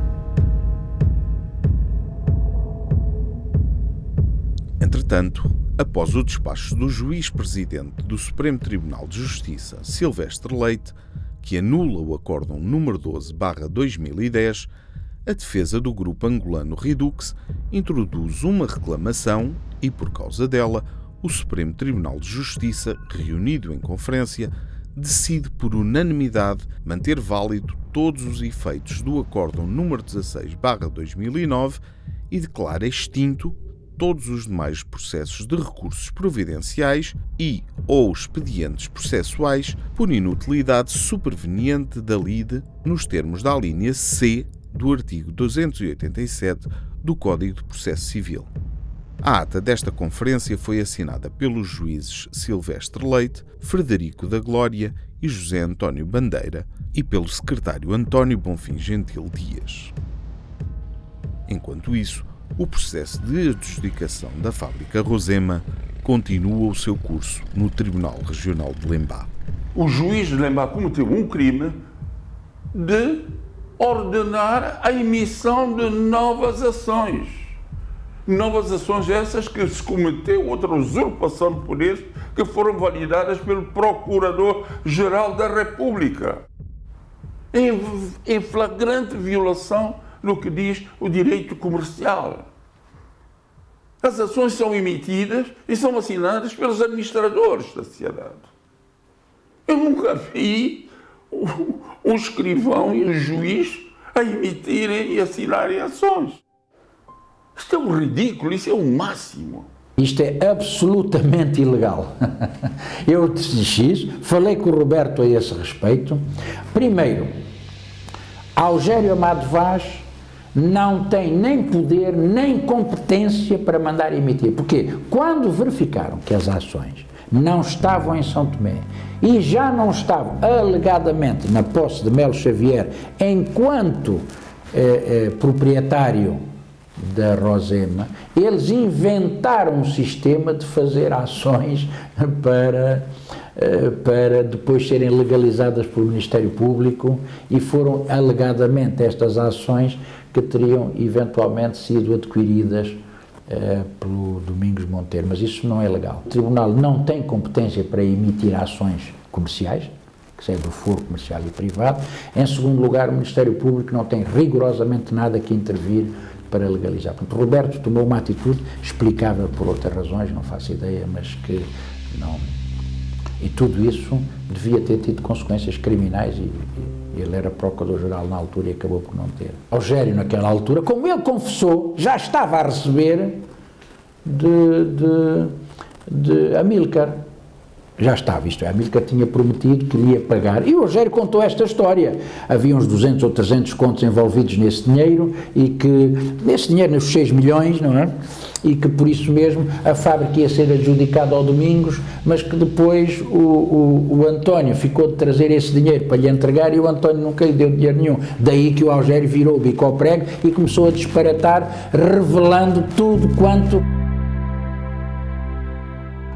S4: Entretanto, após o despacho do juiz-presidente do Supremo Tribunal de Justiça, Silvestre Leite, que anula o Acórdão número 12/2010, a defesa do grupo angolano Redux introduz uma reclamação e, por causa dela, o Supremo Tribunal de Justiça, reunido em conferência, decide por unanimidade manter válido todos os efeitos do Acórdão número 16/2009 e declara extinto todos os demais processos de recursos providenciais e ou expedientes processuais por inutilidade superveniente da lide nos termos da alínea C do artigo 287 do Código de Processo Civil. A ata desta conferência foi assinada pelos juízes Silvestre Leite, Frederico da Glória e José António Bandeira e pelo secretário António Bonfim Gentil Dias. Enquanto isso, o processo de adjudicação da fábrica Rosema continua o seu curso no Tribunal Regional de Lembá.
S2: O juiz de Lembá cometeu um crime de ordenar a emissão de novas ações. Novas ações essas que se cometeu outra usurpação de poderes que foram validadas pelo Procurador-Geral da República. Em flagrante violação no que diz o direito comercial. As ações são emitidas e são assinadas pelos administradores da sociedade. Eu nunca vi um escrivão e um juiz a emitirem e assinarem ações. Isto é um ridículo, isso é um máximo.
S1: Isto é absolutamente ilegal. Eu disse isso, falei com o Roberto a esse respeito. Primeiro, Algério Amado Vaz não tem nem poder, nem competência para mandar emitir. Porque quando verificaram que as ações não estavam em São Tomé e já não estavam alegadamente na posse de Melo Xavier enquanto proprietário da Rosema, eles inventaram um sistema de fazer ações para depois serem legalizadas pelo Ministério Público e foram alegadamente estas ações que teriam eventualmente sido adquiridas pelo Domingos Monteiro, mas isso não é legal. O Tribunal não tem competência para emitir ações comerciais, que é do foro comercial e privado. Em segundo lugar, o Ministério Público não tem rigorosamente nada que intervir para legalizar. Portanto, Roberto tomou uma atitude explicável por outras razões, não faço ideia, mas que não... E tudo isso devia ter tido consequências criminais e ele era procurador-geral na altura e acabou por não ter. Algério, naquela altura, como ele confessou, já estava a receber de Amílcar. Já estava, isto é, Amílcar tinha prometido que lhe ia pagar. E o Algério contou esta história. Havia uns 200 ou 300 contos envolvidos nesse dinheiro, e que, nesse dinheiro, nos 6 milhões, não é? E que por isso mesmo a fábrica ia ser adjudicada ao Domingos, mas que depois o António ficou de trazer esse dinheiro para lhe entregar e o António nunca lhe deu dinheiro nenhum. Daí que o Algério virou o bico ao prego e começou a disparatar, revelando tudo quanto...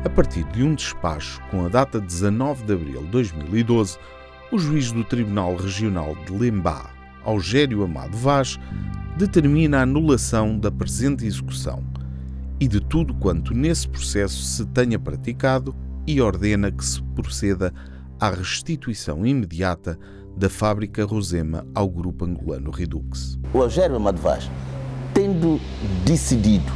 S4: A partir de um despacho com a data de 19 de abril de 2012, o juiz do Tribunal Regional de Lembá, Algério Amado Vaz, determina a anulação da presente execução e de tudo quanto nesse processo se tenha praticado e ordena que se proceda à restituição imediata da fábrica Rosema ao grupo angolano Redux.
S7: O Algério Amado Vaz, tendo decidido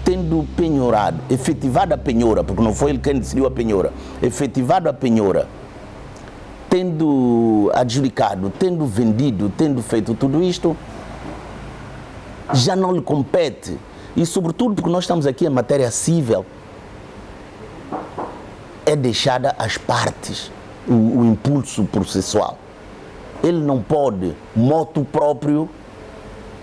S7: tendo penhorado, efetivado a penhora, porque não foi ele quem decidiu a penhora, efetivado a penhora, tendo adjudicado, tendo vendido, tendo feito tudo isto, já não lhe compete. E sobretudo porque nós estamos aqui em matéria civil, é deixada às partes o impulso processual. Ele não pode, moto próprio,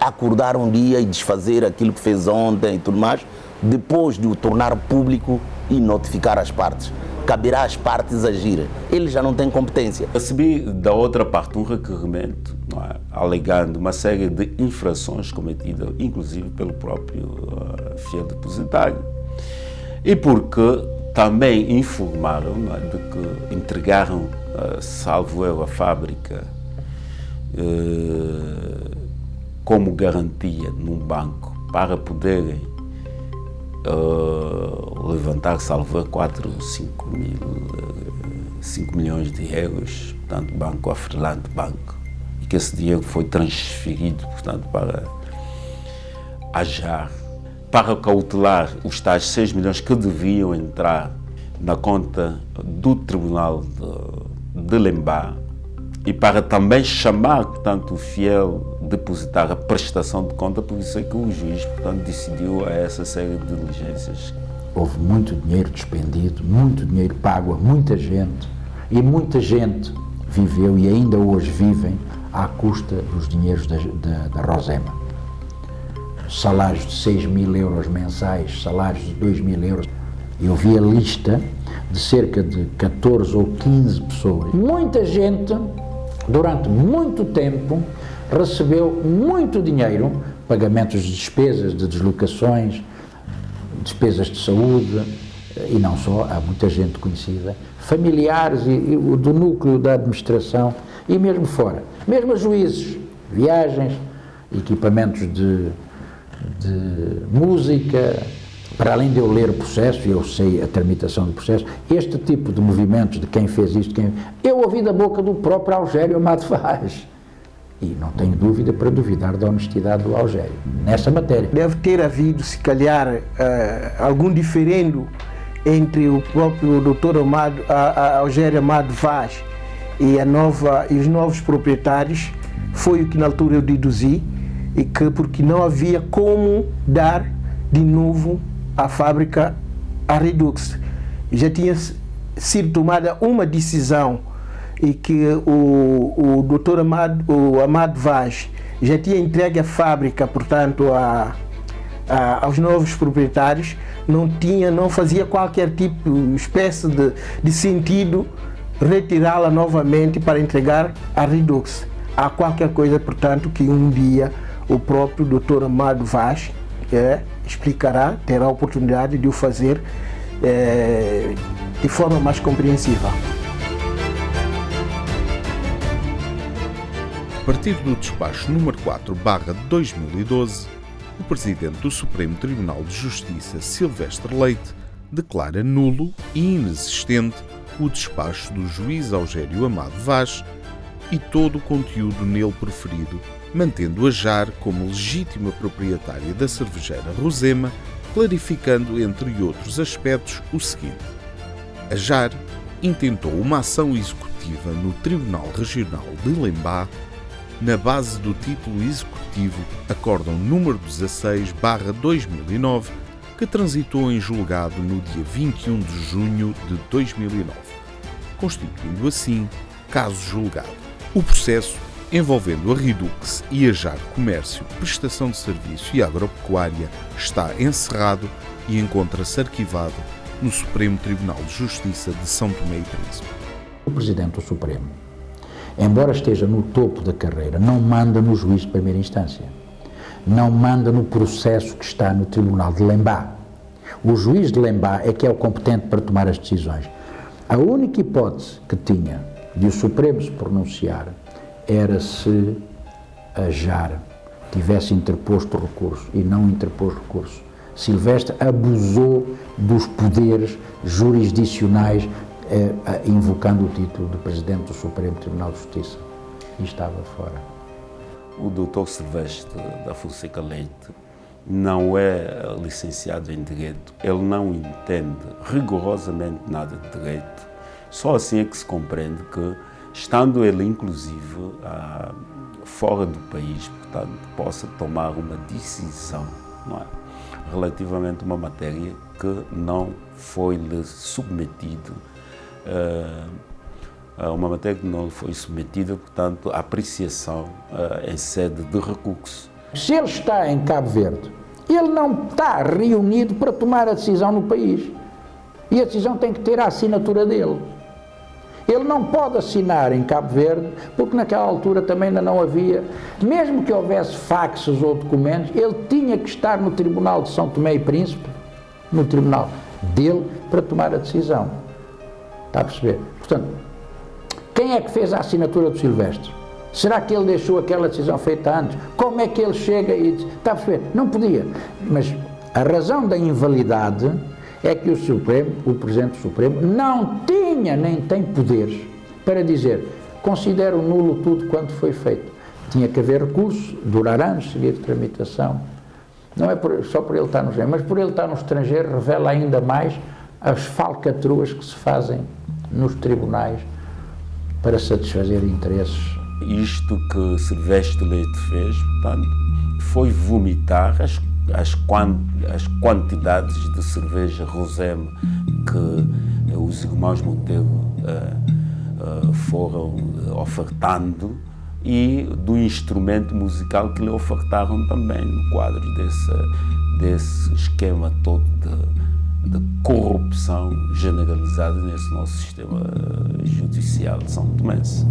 S7: acordar um dia e desfazer aquilo que fez ontem e tudo mais, depois de o tornar público e notificar as partes. Caberá às partes agir. Ele já não tem competência.
S3: Recebi da outra parte um requerimento, alegando uma série de infrações cometidas, inclusive pelo próprio fiel depositário. E porque também informaram de que entregaram, salvo eu, a fábrica como garantia num banco para poderem levantar, salvo eu, 5 milhões de euros, portanto, Banco Afrilante Banco, e que esse dinheiro foi transferido, portanto, para a JAR, para cautelar os tais 6 milhões que deviam entrar na conta do Tribunal de Lembá, e para também chamar, portanto, o fiel depositário a prestação de conta. Por isso é que o juiz, portanto, decidiu a essa série de diligências.
S1: Houve muito dinheiro despendido, muito dinheiro pago a muita gente, e muita gente viveu e ainda hoje vivem à custa dos dinheiros da Rosema. Salários de 6.000 euros mensais, salários de 2.000 euros. Eu vi a lista de cerca de 14 ou 15 pessoas. Muita gente, durante muito tempo, recebeu muito dinheiro, pagamentos de despesas, de deslocações, despesas de saúde, e não só, há muita gente conhecida, familiares e do núcleo da administração e mesmo fora. Mesmo a juízes, viagens, equipamentos de música, para além de eu ler o processo, e eu sei a tramitação do processo, este tipo de movimentos de quem fez isto, eu ouvi da boca do próprio Algério Amado Vaz. E não tenho dúvida para duvidar da honestidade do Algério, nessa matéria.
S5: Deve ter havido, se calhar, algum diferendo entre o próprio Dr. Algério Amado Vaz e os novos proprietários. Foi o que na altura eu deduzi, e que porque não havia como dar de novo a fábrica à Redux. Já tinha sido tomada uma decisão e que o Dr. Amado Vaz já tinha entregue a fábrica, portanto, aos novos proprietários. Não fazia qualquer tipo, espécie de sentido retirá-la novamente para entregar a Redux. Há qualquer coisa, portanto, que um dia o próprio Dr. Amado Vaz explicará, terá a oportunidade de o fazer de forma mais compreensiva.
S4: A partir do despacho número 4/2012, o Presidente do Supremo Tribunal de Justiça, Silvestre Leite, declara nulo e inexistente o despacho do juiz Algério Amado Vaz e todo o conteúdo nele proferido, mantendo a JAR como legítima proprietária da cervejeira Rosema, clarificando, entre outros aspectos, o seguinte: a JAR intentou uma ação executiva no Tribunal Regional de Lembá na base do título executivo Acórdão número 16/2009, que transitou em julgado no dia 21 de junho de 2009, constituindo assim caso julgado. O processo, envolvendo a Redux e a JAR Comércio, Prestação de Serviço e Agropecuária, está encerrado e encontra-se arquivado no Supremo Tribunal de Justiça de São Tomé e Príncipe.
S1: O Presidente do Supremo, embora esteja no topo da carreira, não manda no juízo de primeira instância, não manda no processo que está no Tribunal de Lembá. O juiz de Lembá é que é o competente para tomar as decisões. A única hipótese que tinha de o Supremo se pronunciar era se a JAR tivesse interposto recurso, e não interpôs recurso. Silvestre abusou dos poderes jurisdicionais, invocando o título de Presidente do Supremo Tribunal de Justiça, e estava fora.
S3: O Dr. Silvestre da Fonseca Leite não é licenciado em Direito, ele não entende rigorosamente nada de Direito. Só assim é que se compreende que, estando ele inclusive fora do país, portanto, possa tomar uma decisão, não é? Relativamente a uma matéria que não foi-lhe submetido, portanto, à apreciação em sede de recurso.
S1: Se ele está em Cabo Verde, ele não está reunido para tomar a decisão no país. E a decisão tem que ter a assinatura dele. Ele não pode assinar em Cabo Verde, porque naquela altura também ainda não havia, mesmo que houvesse faxes ou documentos, ele tinha que estar no Tribunal de São Tomé e Príncipe, no tribunal dele, para tomar a decisão. Está a perceber? Portanto, quem é que fez a assinatura do Silvestre? Será que ele deixou aquela decisão feita antes? Como é que ele chega e diz, está a perceber? Não podia. Mas a razão da invalidade é que o Supremo, o Presidente do Supremo, não tinha nem tem poderes para dizer, considero nulo tudo quanto foi feito. Tinha que haver recurso, durar anos, seguir de tramitação. Não é só por ele estar no estrangeiro, mas por ele estar no estrangeiro revela ainda mais as falcatruas que se fazem nos tribunais para satisfazer interesses.
S3: Isto que Silvestre Leite fez, portanto, foi vomitar as quantidades de cerveja Rosema que os irmãos Monteiro foram ofertando e do instrumento musical que lhe ofertaram também no quadro desse esquema todo de corrupção generalizada nesse nosso sistema judicial de São Tomense.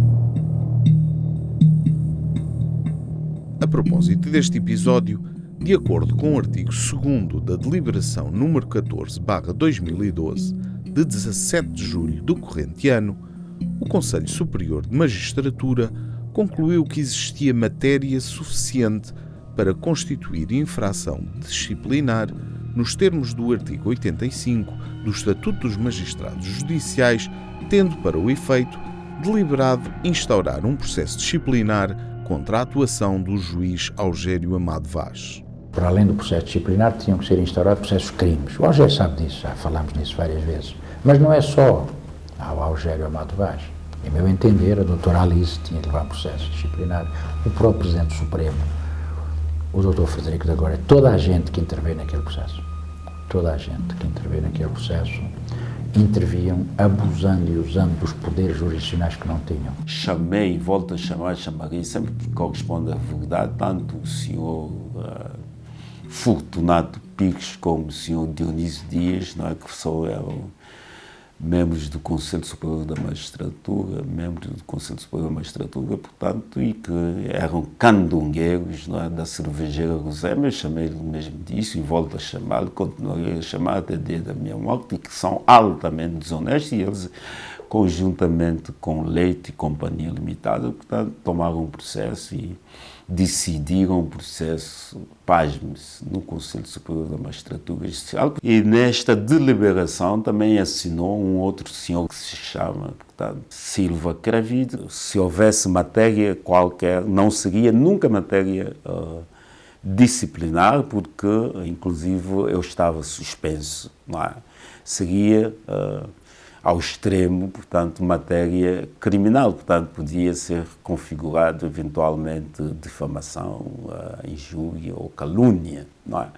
S4: A propósito deste episódio, de acordo com o artigo 2º da Deliberação número 14/2012, de 17 de julho do corrente ano, o Conselho Superior de Magistratura concluiu que existia matéria suficiente para constituir infração disciplinar nos termos do artigo 85 do Estatuto dos Magistrados Judiciais, tendo para o efeito deliberado instaurar um processo disciplinar contra a atuação do juiz Augério Amado Vaz.
S1: Para além do processo disciplinar, tinham que ser instaurados processos crimes. O Augério sabe disso, já falámos nisso várias vezes. Mas não é só ao Augério Amado Vaz. Em meu entender, a doutora Alice tinha que levar um processo disciplinar, o próprio Presidente do Supremo, o doutor Frederico da Glória, toda a gente que interveio naquele processo, interviam abusando e usando dos poderes jurisdicionais que não tinham.
S3: Chamei, volto a chamar, chamarei sempre que corresponde à verdade, tanto o senhor Fortunato Pires como o senhor Dionísio Dias, não é, que são membros do Conselho Superior da Magistratura, portanto, e que eram candongueiros, não é, da cervejeira Rosema. Eu chamei-lhe mesmo disso e volto a chamá-lo, continuarei a chamar até dia da minha morte, e que são altamente desonestos, e eles, conjuntamente com Leite e Companhia Limitada, portanto, tomaram um processo e decidiram o processo, pasme-se, no Conselho Superior da Magistratura Judicial. E nesta deliberação também assinou um outro senhor que se chama, portanto, Silva Cravido. Se houvesse matéria qualquer, não seria nunca matéria disciplinar, porque, inclusive, eu estava suspenso, não é? Seria ao extremo, portanto, matéria criminal, portanto, podia ser configurado eventualmente difamação, injúria ou calúnia, não é?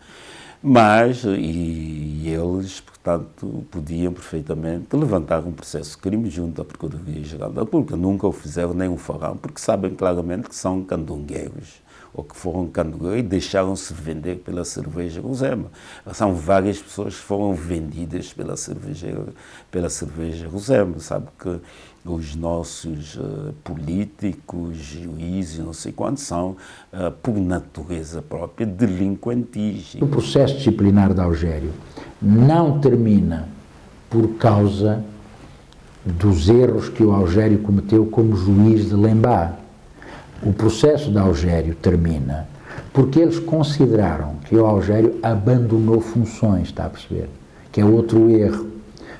S3: Mas, e eles, portanto, podiam perfeitamente levantar um processo de crime junto à Procuradoria-Geral da República. Nunca o fizeram, nem o farão, porque sabem claramente que são candongueiros, ou que foram candongueiros e deixaram-se vender pela cerveja Rosema. São várias pessoas que foram vendidas pela cerveja Rosema. Sabe que os nossos políticos, juízes, não sei quantos, são, por natureza própria, delinquentis.
S1: O processo disciplinar de Augério não termina por causa dos erros que o Augério cometeu como juiz de Lembá. O processo de Augério termina porque eles consideraram que o Augério abandonou funções, está a perceber? Que é outro erro.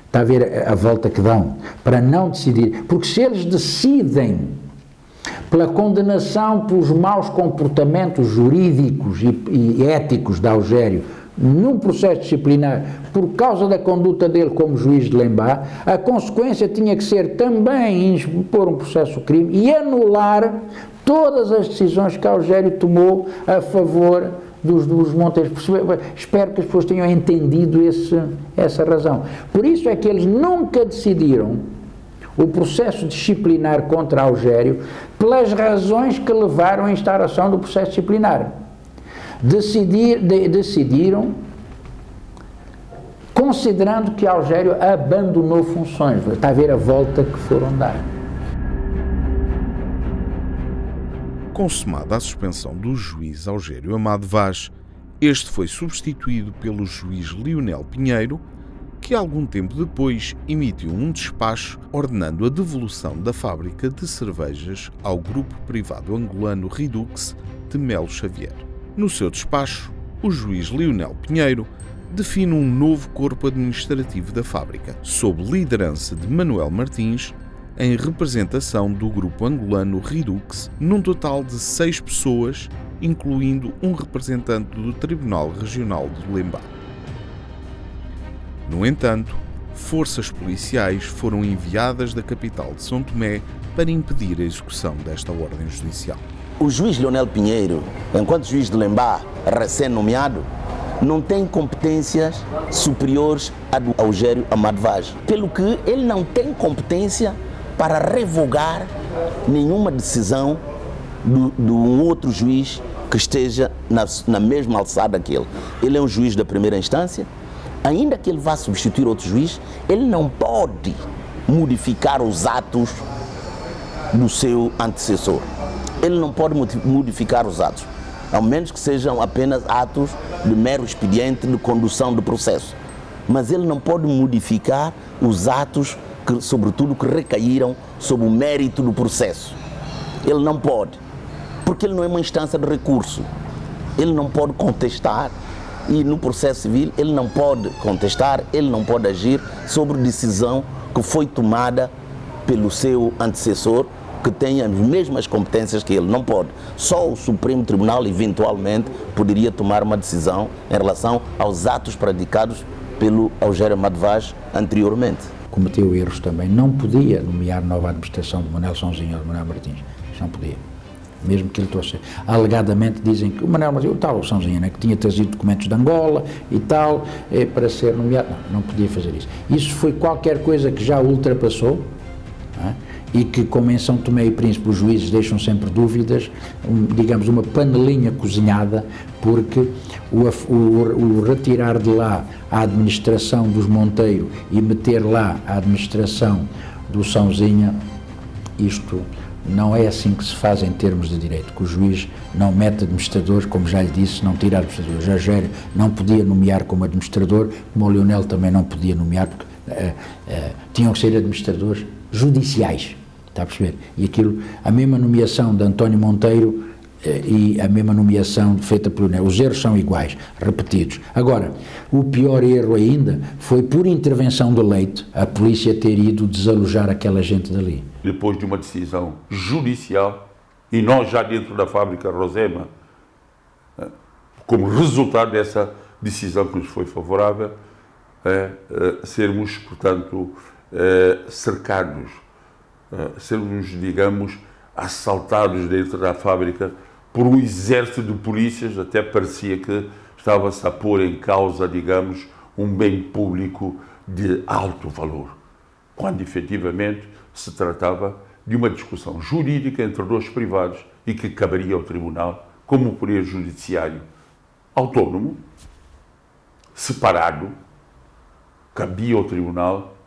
S1: Está a ver a volta que dão? Para não decidir. Porque se eles decidem pela condenação pelos maus comportamentos jurídicos e éticos de Algério num processo disciplinar por causa da conduta dele como juiz de Lembá, a consequência tinha que ser também impor um processo de crime e anular todas as decisões que Algério tomou a favor dos monteiros. Espero que as pessoas tenham entendido essa razão. Por isso é que eles nunca decidiram o processo disciplinar contra Algério pelas razões que levaram à instauração do processo disciplinar. Decidiram considerando que Algério abandonou funções. Está a ver a volta que foram dar.
S4: Consumada a suspensão do juiz Algério Amado Vaz, este foi substituído pelo juiz Lionel Pinheiro, que algum tempo depois emitiu um despacho ordenando a devolução da fábrica de cervejas ao grupo privado angolano Redux de Melo Xavier. No seu despacho, o juiz Lionel Pinheiro define um novo corpo administrativo da fábrica, sob liderança de Manuel Martins, em representação do grupo angolano Redux, num total de 6 pessoas, incluindo um representante do Tribunal Regional de Lembá. No entanto, forças policiais foram enviadas da capital de São Tomé para impedir a execução desta ordem judicial.
S7: O juiz Lionel Pinheiro, enquanto juiz de Lembá, recém-nomeado, não tem competências superiores a do Algério Amado Vaz, pelo que ele não tem competência para revogar nenhuma decisão de um outro juiz que esteja na mesma alçada que ele. Ele é um juiz da primeira instância, ainda que ele vá substituir outro juiz, ele não pode modificar os atos do seu antecessor. Ele não pode modificar os atos, ao menos que sejam apenas atos de mero expediente de condução do processo. Mas ele não pode modificar os atos, sobretudo, que recaíram sobre o mérito do processo. Ele não pode, porque ele não é uma instância de recurso. Ele não pode contestar, e no processo civil ele não pode contestar, ele não pode agir sobre decisão que foi tomada pelo seu antecessor, que tem as mesmas competências que ele. Não pode. Só o Supremo Tribunal, eventualmente, poderia tomar uma decisão em relação aos atos praticados pelo Algério Amado Vaz anteriormente.
S1: Cometeu erros também. Não podia nomear nova administração de Manuel Sãozinho ou de Manuel Martins. Não podia. Mesmo que ele trouxe. Alegadamente dizem que o Manuel Martins, o tal Sãozinho, né, que tinha trazido documentos de Angola e tal, para ser nomeado. Não podia fazer isso. Isso foi qualquer coisa que já ultrapassou, não é? E que, como em São Tomé e Príncipe, os juízes deixam sempre dúvidas, digamos, uma panelinha cozinhada, porque o retirar de lá a administração dos Monteiro e meter lá a administração do Sãozinha, isto não é assim que se faz em termos de direito, que o juiz não mete administradores, como já lhe disse, não tira administradores. Já Gério não podia nomear como administrador, como o Lionel também não podia nomear, porque tinham que ser administradores judiciais. Está a perceber? E aquilo, a mesma nomeação de António Monteiro e a mesma nomeação feita pelo Lionel, os erros são iguais, repetidos. Agora, o pior erro ainda foi, por intervenção de Leite, a polícia ter ido desalojar aquela gente dali.
S2: Depois de uma decisão judicial, e nós já dentro da fábrica Rosema, como resultado dessa decisão que nos foi favorável, sermos, portanto, cercados, sermos, digamos, assaltados dentro da fábrica por um exército de polícias. Até parecia que estava-se a pôr em causa, digamos, um bem público de alto valor, quando efetivamente se tratava de uma discussão jurídica entre dois privados e que caberia ao Tribunal, como um poder judiciário autónomo, separado, cabia ao Tribunal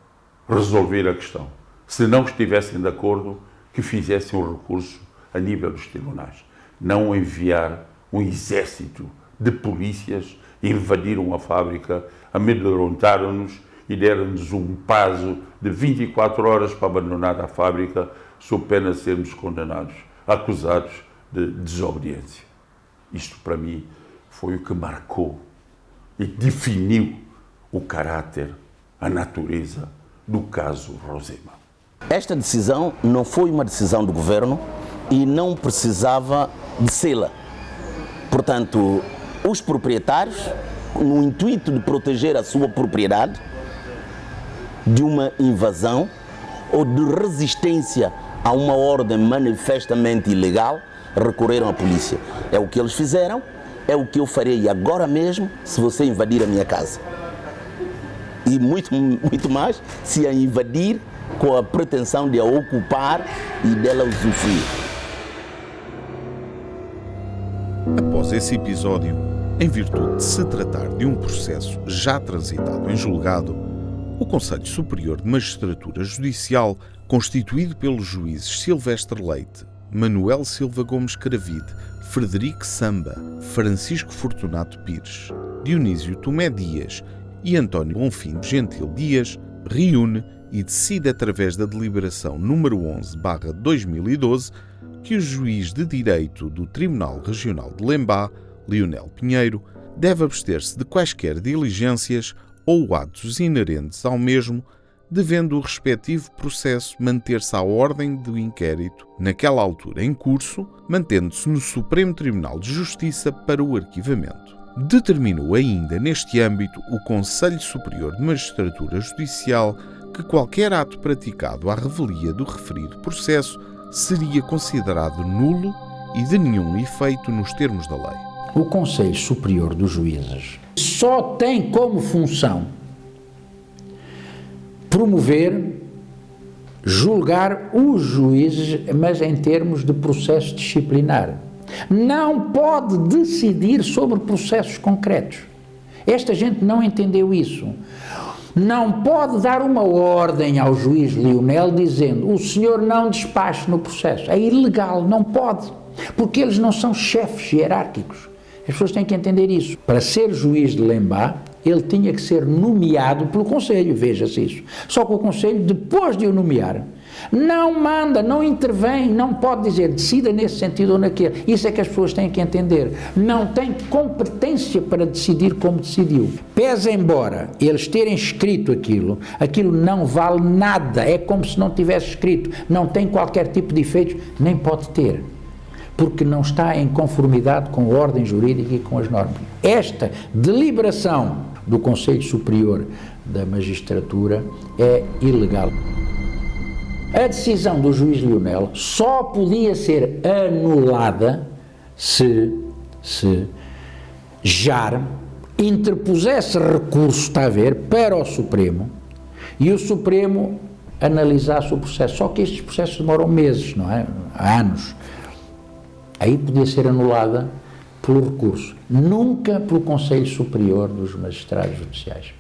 S2: resolver a questão. Se não estivessem de acordo, que fizessem um recurso a nível dos tribunais. Não enviar um exército de polícias, invadiram a fábrica, amedrontaram-nos e deram-nos um prazo de 24 horas para abandonar a fábrica, sob pena de sermos condenados, acusados de desobediência. Isto, para mim, foi o que marcou e definiu o caráter, a natureza do caso Rosema.
S7: Esta decisão não foi uma decisão do governo, e não precisava de sela. Portanto, os proprietários, no intuito de proteger a sua propriedade de uma invasão ou de resistência a uma ordem manifestamente ilegal, recorreram à polícia. É o que eles fizeram, é o que eu farei agora mesmo se você invadir a minha casa. E muito mais se a invadir com a pretensão de a ocupar e dela usufruir.
S4: Após esse episódio, em virtude de se tratar de um processo já transitado em julgado, o Conselho Superior de Magistratura Judicial, constituído pelos juízes Silvestre Leite, Manuel Silva Gomes Cravide, Frederico Samba, Francisco Fortunato Pires, Dionísio Tomé Dias e António Bonfim Gentil Dias, reúne e decide através da deliberação número 11/2012 que o juiz de Direito do Tribunal Regional de Lembá, Leonel Pinheiro, deve abster-se de quaisquer diligências ou atos inerentes ao mesmo, devendo o respectivo processo manter-se à ordem do inquérito, naquela altura em curso, mantendo-se no Supremo Tribunal de Justiça para o arquivamento. Determinou ainda neste âmbito o Conselho Superior de Magistratura Judicial que qualquer ato praticado à revelia do referido processo seria considerado nulo e de nenhum efeito nos termos da lei.
S1: O Conselho Superior dos Juízes só tem como função promover, julgar os juízes, mas em termos de processo disciplinar. Não pode decidir sobre processos concretos. Esta gente não entendeu isso. Não pode dar uma ordem ao juiz Leonel dizendo o senhor não despache no processo. É ilegal, não pode, porque eles não são chefes hierárquicos. As pessoas têm que entender isso. Para ser juiz de Lembá, ele tinha que ser nomeado pelo Conselho, veja-se isso. Só que o Conselho, depois de o nomear, não manda, não intervém, não pode dizer decida nesse sentido ou naquele. Isso é que as pessoas têm que entender. Não tem competência para decidir como decidiu. Pese embora eles terem escrito aquilo não vale nada, é como se não tivesse escrito, não tem qualquer tipo de efeitos, nem pode ter, porque não está em conformidade com a ordem jurídica e com as normas. Esta deliberação do Conselho Superior da Magistratura é ilegal. A decisão do juiz Leonel só podia ser anulada se JAR interpusesse recurso, está a ver, para o Supremo, e o Supremo analisasse o processo. Só que estes processos demoram meses, não é? Há anos. Aí podia ser anulada pelo recurso, nunca pelo Conselho Superior dos Magistrados Judiciais.